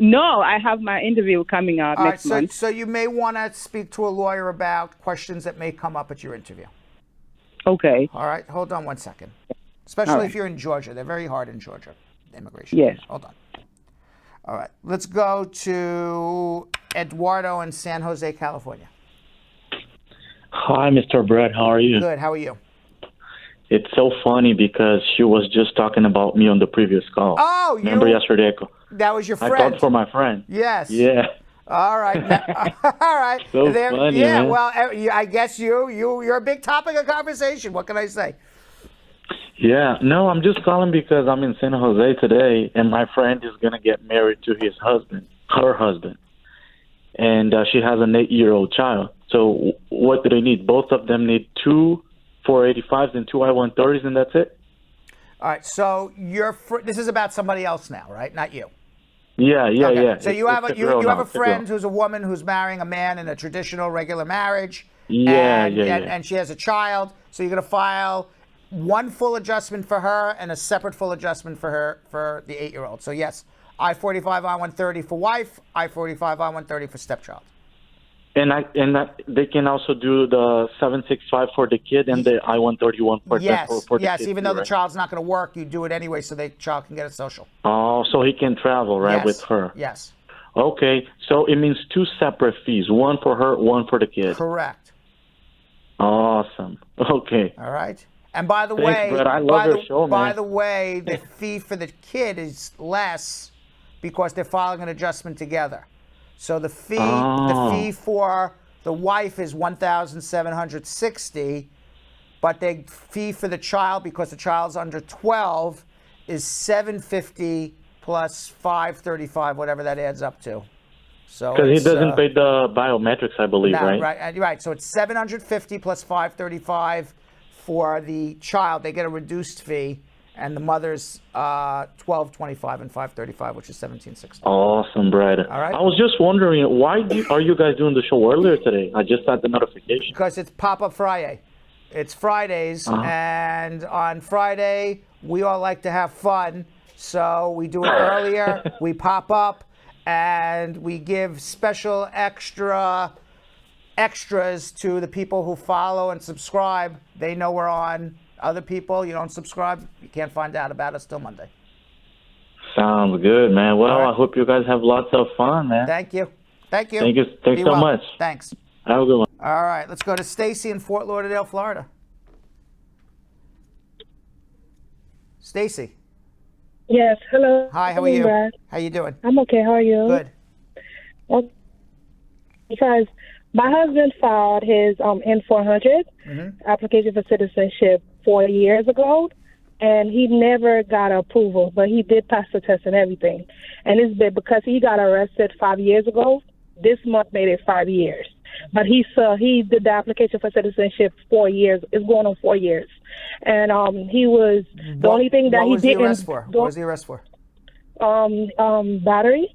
No, I have my interview coming up next month. So you may want to speak to a lawyer about questions that may come up at your interview. Okay. All right, hold on one second. Especially if you're in Georgia. They're very hard in Georgia, immigration. Yes. Hold on. All right, let's go to Eduardo in San Jose, California. Hi, Mr. Brad. How are you? Good. How are you? It's so funny because she was just talking about me on the previous call. Oh, remember yesterday? That was your friend. I thought for my friend. Yes. Yeah. All right. All right. So funny, man. Well, I guess you're a big topic of conversation. What can I say? Yeah. No, I'm just calling because I'm in San Jose today, and my friend is gonna get married to her husband, and she has an 8-year-old child. So what do they need? Both of them need 2 485s and 2 I-130s, and that's it? All right, so this is about somebody else now, right? Not you. Yeah. So you have a friend who's a woman who's marrying a man in a traditional regular marriage. And she has a child. So you're going to file one full adjustment for her and a separate full adjustment for the 8-year-old. So yes, I-45 I-130 for wife, I-45 I-130 for stepchild. And they can also do the 765 for the kid and the I-131 for the kid. Yes, even though the child's not going to work, you do it anyway so the child can get a social. Oh, so he can travel, right, with her? Yes. Okay, so it means 2 separate fees, one for her, one for the kid. Correct. Awesome. Okay. All right. And by the Thanks, way, Brett. I love your show, man. by the way, the fee for the kid is less because they're filing an adjustment together. So the fee for the wife is $1,760, but the fee for the child, because the child's under 12, is $750 plus $535, whatever that adds up to. So because he doesn't pay the biometrics, I believe, no, right? Right. So it's $750 plus $535 for the child. They get a reduced fee, and the mother's $1,225 and $535, which is $1,760. Awesome, Brad. All right. I was just wondering, why are you guys doing the show earlier today? I just got the notification. Because it's pop-up Fri-Yay. It's Fridays, and on Friday we all like to have fun, so we do it earlier. We pop up, and we give special extras to the people who follow and subscribe. They know we're on. Other people, you don't subscribe, you can't find out about us till Monday. Sounds good, man. Well, I hope you guys have lots of fun, man. Thank you. Thanks Thanks so much. Thanks. Have a good one. All right, let's go to Stacy in Fort Lauderdale, Florida. Stacy. Yes, hello. Hi, how are you? Brad. How you doing? I'm okay. How are you? Good. Well, because my husband filed his N400 application for citizenship 4 years ago, and he never got approval, but he did pass the test and everything. And it's been because he got arrested 5 years ago. This month made it 5 years. But he did the application for citizenship 4 years. It's going on 4 years. And he was the only thing that he didn't. What was the arrest for? Battery.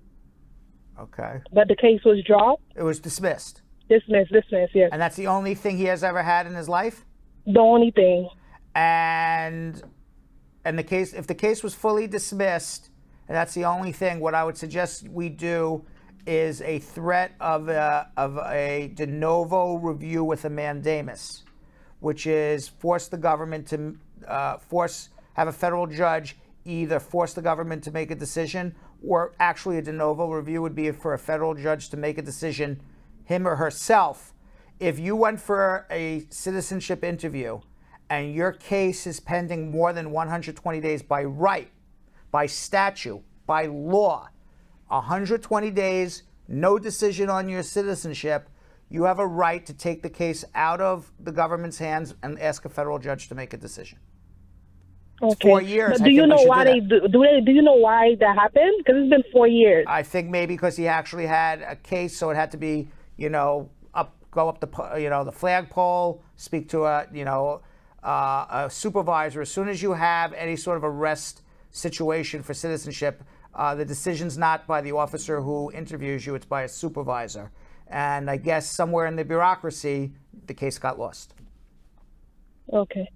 Okay. But the case was dropped. It was dismissed. Dismissed, yes. And that's the only thing he has ever had in his life? The only thing. And the case, if the case was fully dismissed, and that's the only thing, what I would suggest we do is a threat of a de novo review with a mandamus, which is force the government to have a federal judge either force the government to make a decision, or actually a de novo review would be for a federal judge to make a decision, him or herself. If you went for a citizenship interview and your case is pending more than 120 days by right, by statute, by law, 120 days, no decision on your citizenship, you have a right to take the case out of the government's hands and ask a federal judge to make a decision. It's 4 years. But do you know why do you know why that happened? Because it's been 4 years. I think maybe because he actually had a case, so it had to be, go up the flagpole, speak to a supervisor. As soon as you have any sort of arrest situation for citizenship, the decision's not by the officer who interviews you, it's by a supervisor. And I guess somewhere in the bureaucracy, the case got lost. Okay.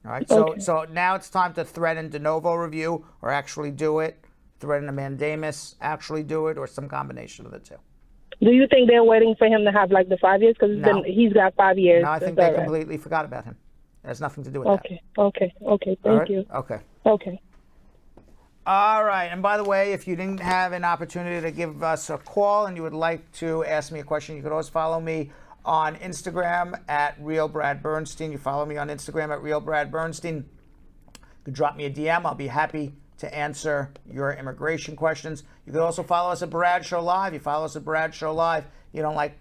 All right, so now it's time to threaten de novo review or actually do it, threaten a mandamus, actually do it, or some combination of the two. Do you think they're waiting for him to have like the 5 years? Because he's got 5 years. No, I think they completely forgot about him. It has nothing to do with that. Okay. Thank you. Okay. All right, and by the way, if you didn't have an opportunity to give us a call and you would like to ask me a question, you could always follow me on Instagram at @RealBradBernstein. You follow me on Instagram at @RealBradBernstein. You could drop me a DM. I'll be happy to answer your immigration questions. You could also follow us at Bradshaw Live. You follow us at Bradshaw Live. You don't like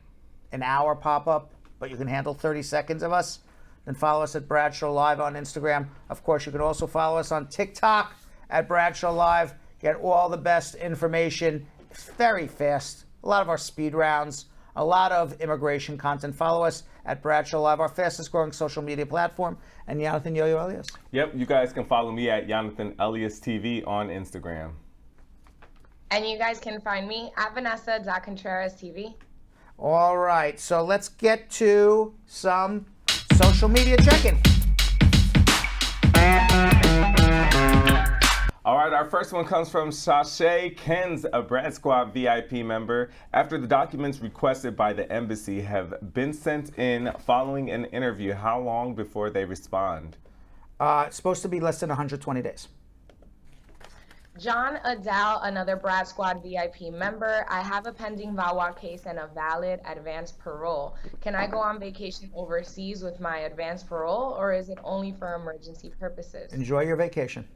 an hour pop-up, but you can handle 30 seconds of us, then follow us at Bradshaw Live on Instagram. Of course, you can also follow us on TikTok at Bradshaw Live. Get all the best information. It's very fast. A lot of our speed rounds, a lot of immigration content. Follow us at Bradshaw Live, our fastest growing social media platform. And Jonathan Yo-Yo Elias. Yep, you guys can follow me at Jonathan Elias TV on Instagram. And you guys can find me at Vanessa.Contreras TV. All right, so let's get to some social media check-in. All right, our first one comes from Sashay Kens, a Brad Squad VIP member. After the documents requested by the embassy have been sent in following an interview, how long before they respond? It's supposed to be less than 120 days. John Adal, another Brad Squad VIP member. I have a pending VAWA case and a valid advance parole. Can I go on vacation overseas with my advance parole, or is it only for emergency purposes? Enjoy your vacation.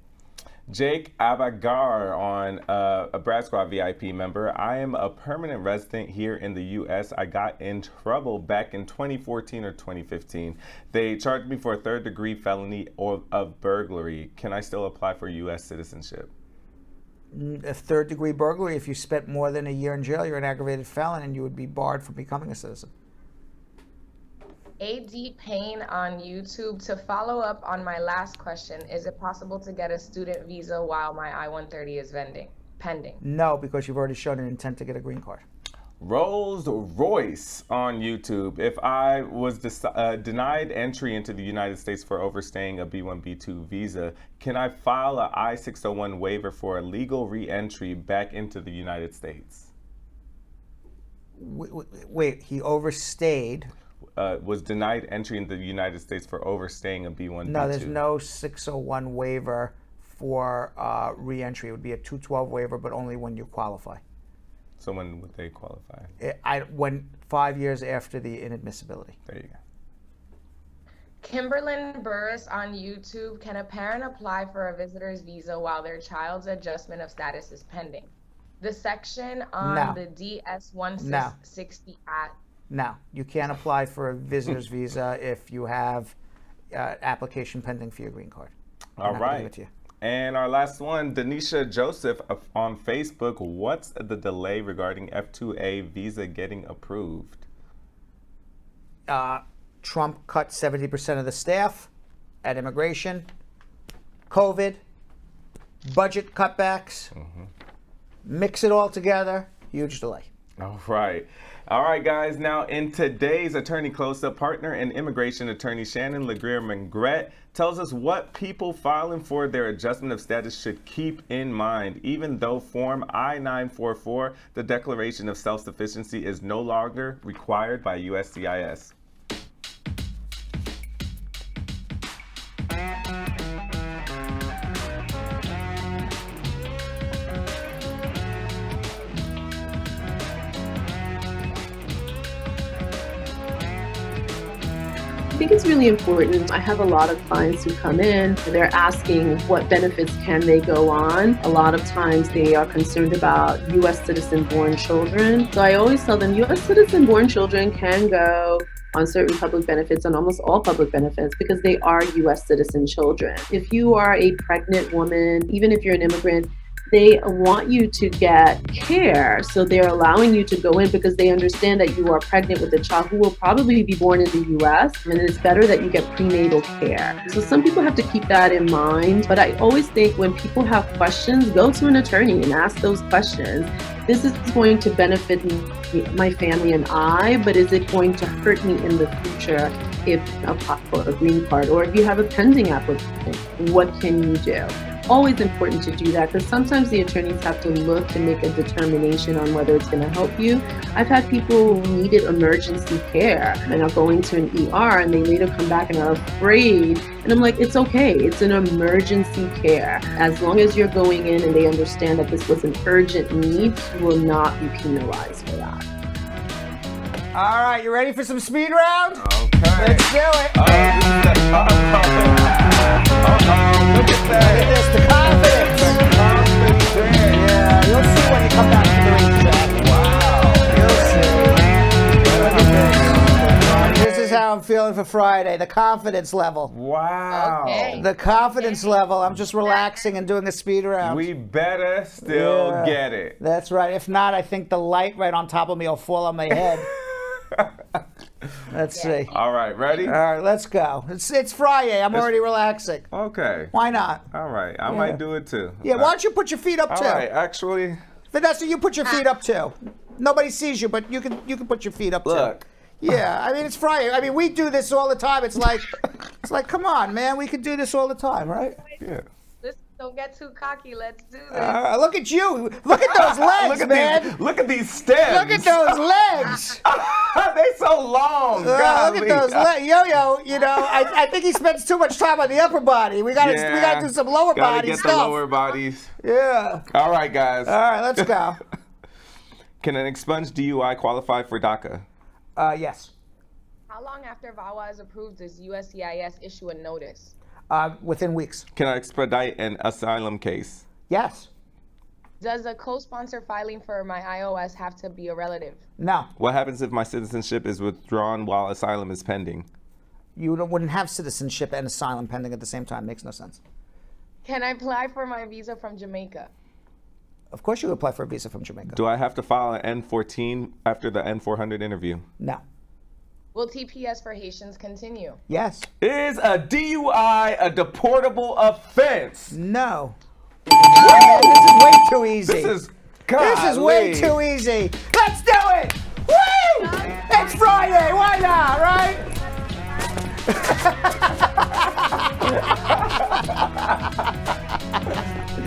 Jake Avant-garde on a Brad Squad VIP member. I am a permanent resident here in the U.S. I got in trouble back in 2014 or 2015. They charged me for a third-degree felony of burglary. Can I still apply for U.S. citizenship? A third-degree burglary, if you spent more than a year in jail, you're an aggravated felon and you would be barred from becoming a citizen. AD Payne on YouTube. To follow up on my last question, is it possible to get a student visa while my I-130 is pending? No, because you've already shown an intent to get a green card. Rolls Royce on YouTube. If I was denied entry into the United States for overstaying a B1, B2 visa, can I file a I-601 waiver for a legal re-entry back into the United States? Wait, he overstayed. Was denied entry into the United States for overstaying a B1, No, B2. there's no 601 waiver for re-entry. It would be a 212 waiver, but only when you qualify. So when would they qualify? When 5 years after the inadmissibility. There you go. Kimberlyn Burris on YouTube. Can a parent apply for a visitor's visa while their child's adjustment of status is pending? The section on the DS-160 Act. No, you can't apply for a visitor's visa if you have application pending for your green card. All right. And our last one, Denisha Joseph on Facebook. What's the delay regarding F2A visa getting approved? Trump cut 70% of the staff at immigration, COVID, budget cutbacks, mix it all together, huge delay. All right. All right, guys. Now, in today's Attorney Close-Up, partner and immigration attorney Shannon LaGuerre-Maingrette tells us what people filing for their adjustment of status should keep in mind, even though Form I-944, the Declaration of Self-Sufficiency, is no longer required by USCIS. I think it's really important. I have a lot of clients who come in, they're asking what benefits can they go on. A lot of times they are concerned about U.S. citizen-born children. So I always tell them U.S. citizen-born children can go on certain public benefits and almost all public benefits because they are U.S. citizen children. If you are a pregnant woman, even if you're an immigrant, they want you to get care. So they're allowing you to go in because they understand that you are pregnant with a child who will probably be born in the US, and it's better that you get prenatal care. So some people have to keep that in mind. But I always think when people have questions, go to an attorney and ask those questions. This is going to benefit my family and I, but is it going to hurt me in the future if I apply for a green card? Or if you have a pending application, what can you do? Always important to do that because sometimes the attorneys have to look to make a determination on whether it's going to help you. I've had people who needed emergency care and are going to an ER and they later come back and are afraid. And I'm like, it's okay. It's an emergency care. As long as you're going in and they understand that this was an urgent need, you will not be penalized for that. All right, you ready for some speed round? Okay. Let's do it. Look at that. Look at this, the confidence. Yeah, you'll see when you come back to the racetrack. Wow. You'll see. Look at this. This is how I'm feeling for Friday, the confidence level. Wow. Okay. The confidence level. I'm just relaxing and doing a speed round. We better still get it. That's right. If not, I think the light right on top of me will fall on my head. Let's see. All right, ready? All right, let's go. It's Fri-Yay. I'm already relaxing. Okay. Why not? All right. I might do it too. Yeah, why don't you put your feet up too? All right, actually. Vanessa, you put your feet up too. Nobody sees you, but you can put your feet up too. Look. Yeah, I mean, it's Fri-Yay. I mean, we do this all the time. It's like, come on, man. We can do this all the time, right? Yeah. Don't get too cocky. Let's do this. Look at you. Look at those legs, man. Look at these stems. Look at those legs. They so so long. Look at those Yo-Yo. You know, I think he spends too much time on the upper body. We gotta do some lower body get stuff. the lower bodies. Yeah. All right, guys. All right, let's go. Can an expunged DUI qualify for DACA? Yes. How long after VAWA is approved does USCIS issue a notice? Within weeks. Can I expedite an asylum case? Yes. Does a co-sponsor filing for my iOS have to be a relative? No. What happens if my citizenship is withdrawn while asylum is pending? You wouldn't have citizenship and asylum pending at the same time. Makes no sense. Can I apply for my visa from Jamaica? Of course you apply for a visa from Jamaica. Do I have to file an N14 after the N400 interview? No. Will TPS for Haitians continue? Yes. Is a DUI a deportable offense? No. This is way too easy. This is way too easy. Let's do it! Woo! It's Friday. Why not, right?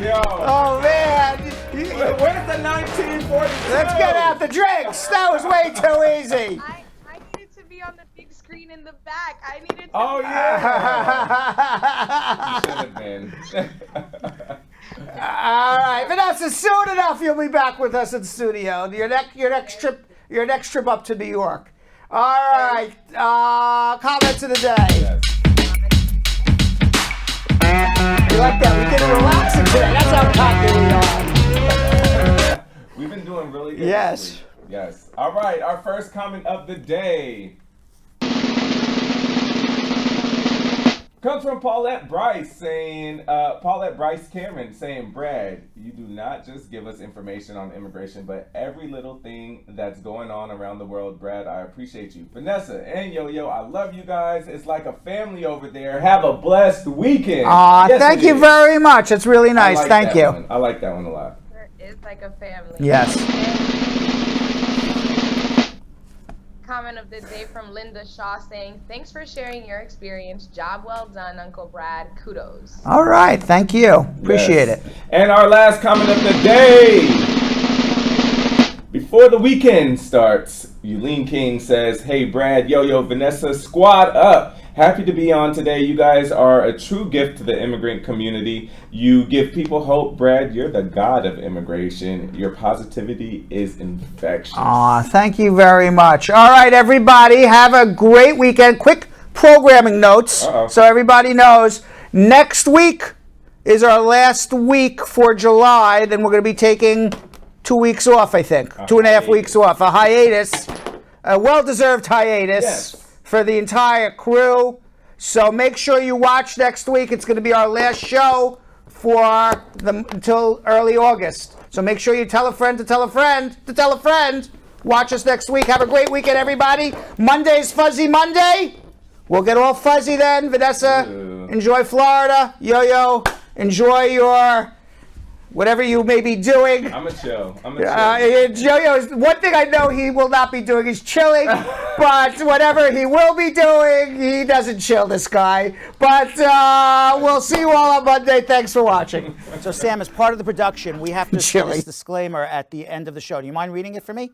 Yo. Oh man. Where's the 1942? Let's get out the drinks. That was way too easy. I needed to be on the big screen in the back. I needed to. Oh yeah. You should have been. All right, Vanessa. Soon enough, you'll be back with us in studio. Your next trip up to New York. All right. Comments of the day. Yes. You like that? We did it relaxing today. That's how cocky we are. We've been doing really good. Yes. This week. Yes. All right. Our first comment of the day comes from Paulette Bryce Cameron saying, Brad, you do not just give us information on immigration, but every little thing that's going on around the world. Brad, I appreciate you. Vanessa and Yo-Yo, I love you guys. It's like a family over there. Have a blessed weekend. Yes, thank you very much. It's really nice. Thank you. I like that one a lot. It's like a family. Yes. Comment of the day from Linda Shaw saying, thanks for sharing your experience. Job well done, Uncle Brad. Kudos. All right. Thank you. Appreciate it. And our last comment of the day. Before the weekend starts, Yulene King says, hey, Brad, Yo-Yo, Vanessa, squad up. Happy to be on today. You guys are a true gift to the immigrant community. You give people hope. Brad, you're the god of immigration. Your positivity is infectious. Aw, thank you very much. All right, everybody, have a great weekend. Quick programming notes so everybody knows. Next week is our last week for July. Then we're going to be taking 2 weeks off, I think. 2.5 weeks off. A hiatus. A well-deserved hiatus. Yes. For the entire crew. So make sure you watch next week. It's going to be our last show until early August. So make sure you tell a friend to tell a friend to tell a friend. Watch us next week. Have a great weekend, everybody. Monday's Fuzzy Monday. We'll get all fuzzy then. Vanessa, enjoy Florida. Yo-Yo, enjoy your whatever you may be doing. I'm a chill. Yo-Yo, one thing I know he will not be doing is chilling, but whatever he will be doing, he doesn't chill, this guy. But we'll see you all on Monday. Thanks for watching. So, Sam, as part of the production, we have to say this disclaimer at the end of the show. Do you mind reading it for me?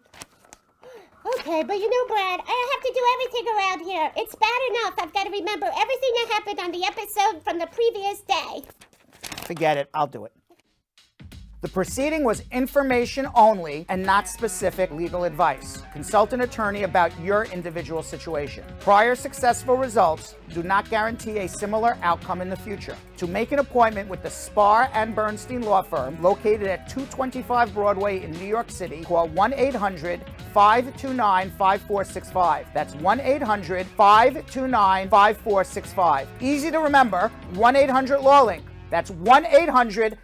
Okay, but you know, Brad, I have to do everything around here. It's bad enough I've got to remember everything that happened on the episode from the previous day. Forget it. I'll do it. The proceeding was information only and not specific legal advice. Consult an attorney about your individual situation. Prior successful results do not guarantee a similar outcome in the future. To make an appointment with the Spar and Bernstein law firm located at 225 Broadway in New York City, call 1-800-529-5465. That's 1-800-529-5465. Easy to remember, 1-800-LAW-LINK. That's 1-800-LAWLINK.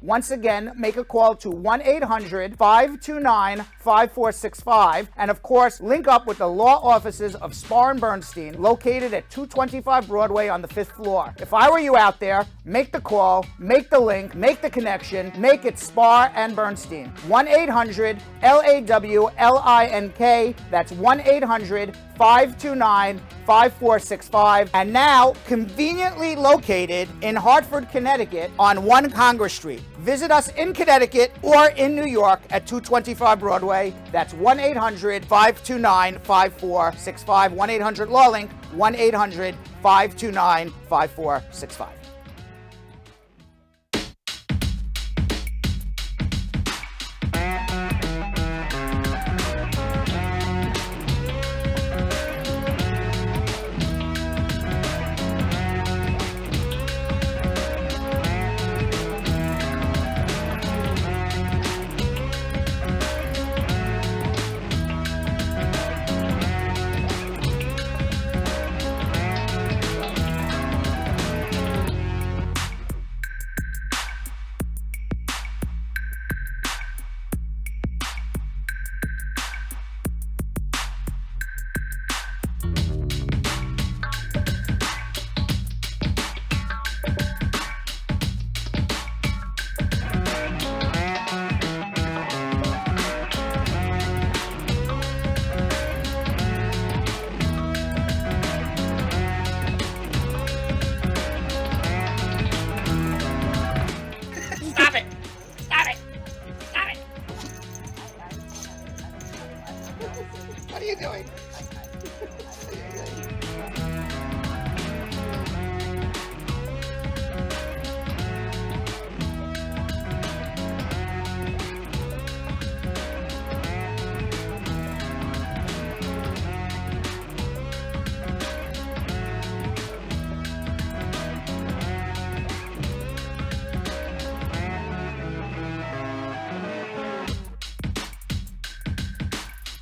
Once again, make a call to 1-800-529-5465. And of course, link up with the law offices of Spar and Bernstein, located at 225 Broadway on the 5th floor. If I were you out there, make the call, make the link, make the connection, make it Spar and Bernstein. 1-800-LAWLINK. That's 1-800-529-5465. 529-5465, and now conveniently located in Hartford, Connecticut on 1 Congress Street. Visit us in Connecticut or in New York at 225 Broadway. That's 1-800-529-5465, 1-800-LAW-LINK, 1-800-529-5465. What are you doing?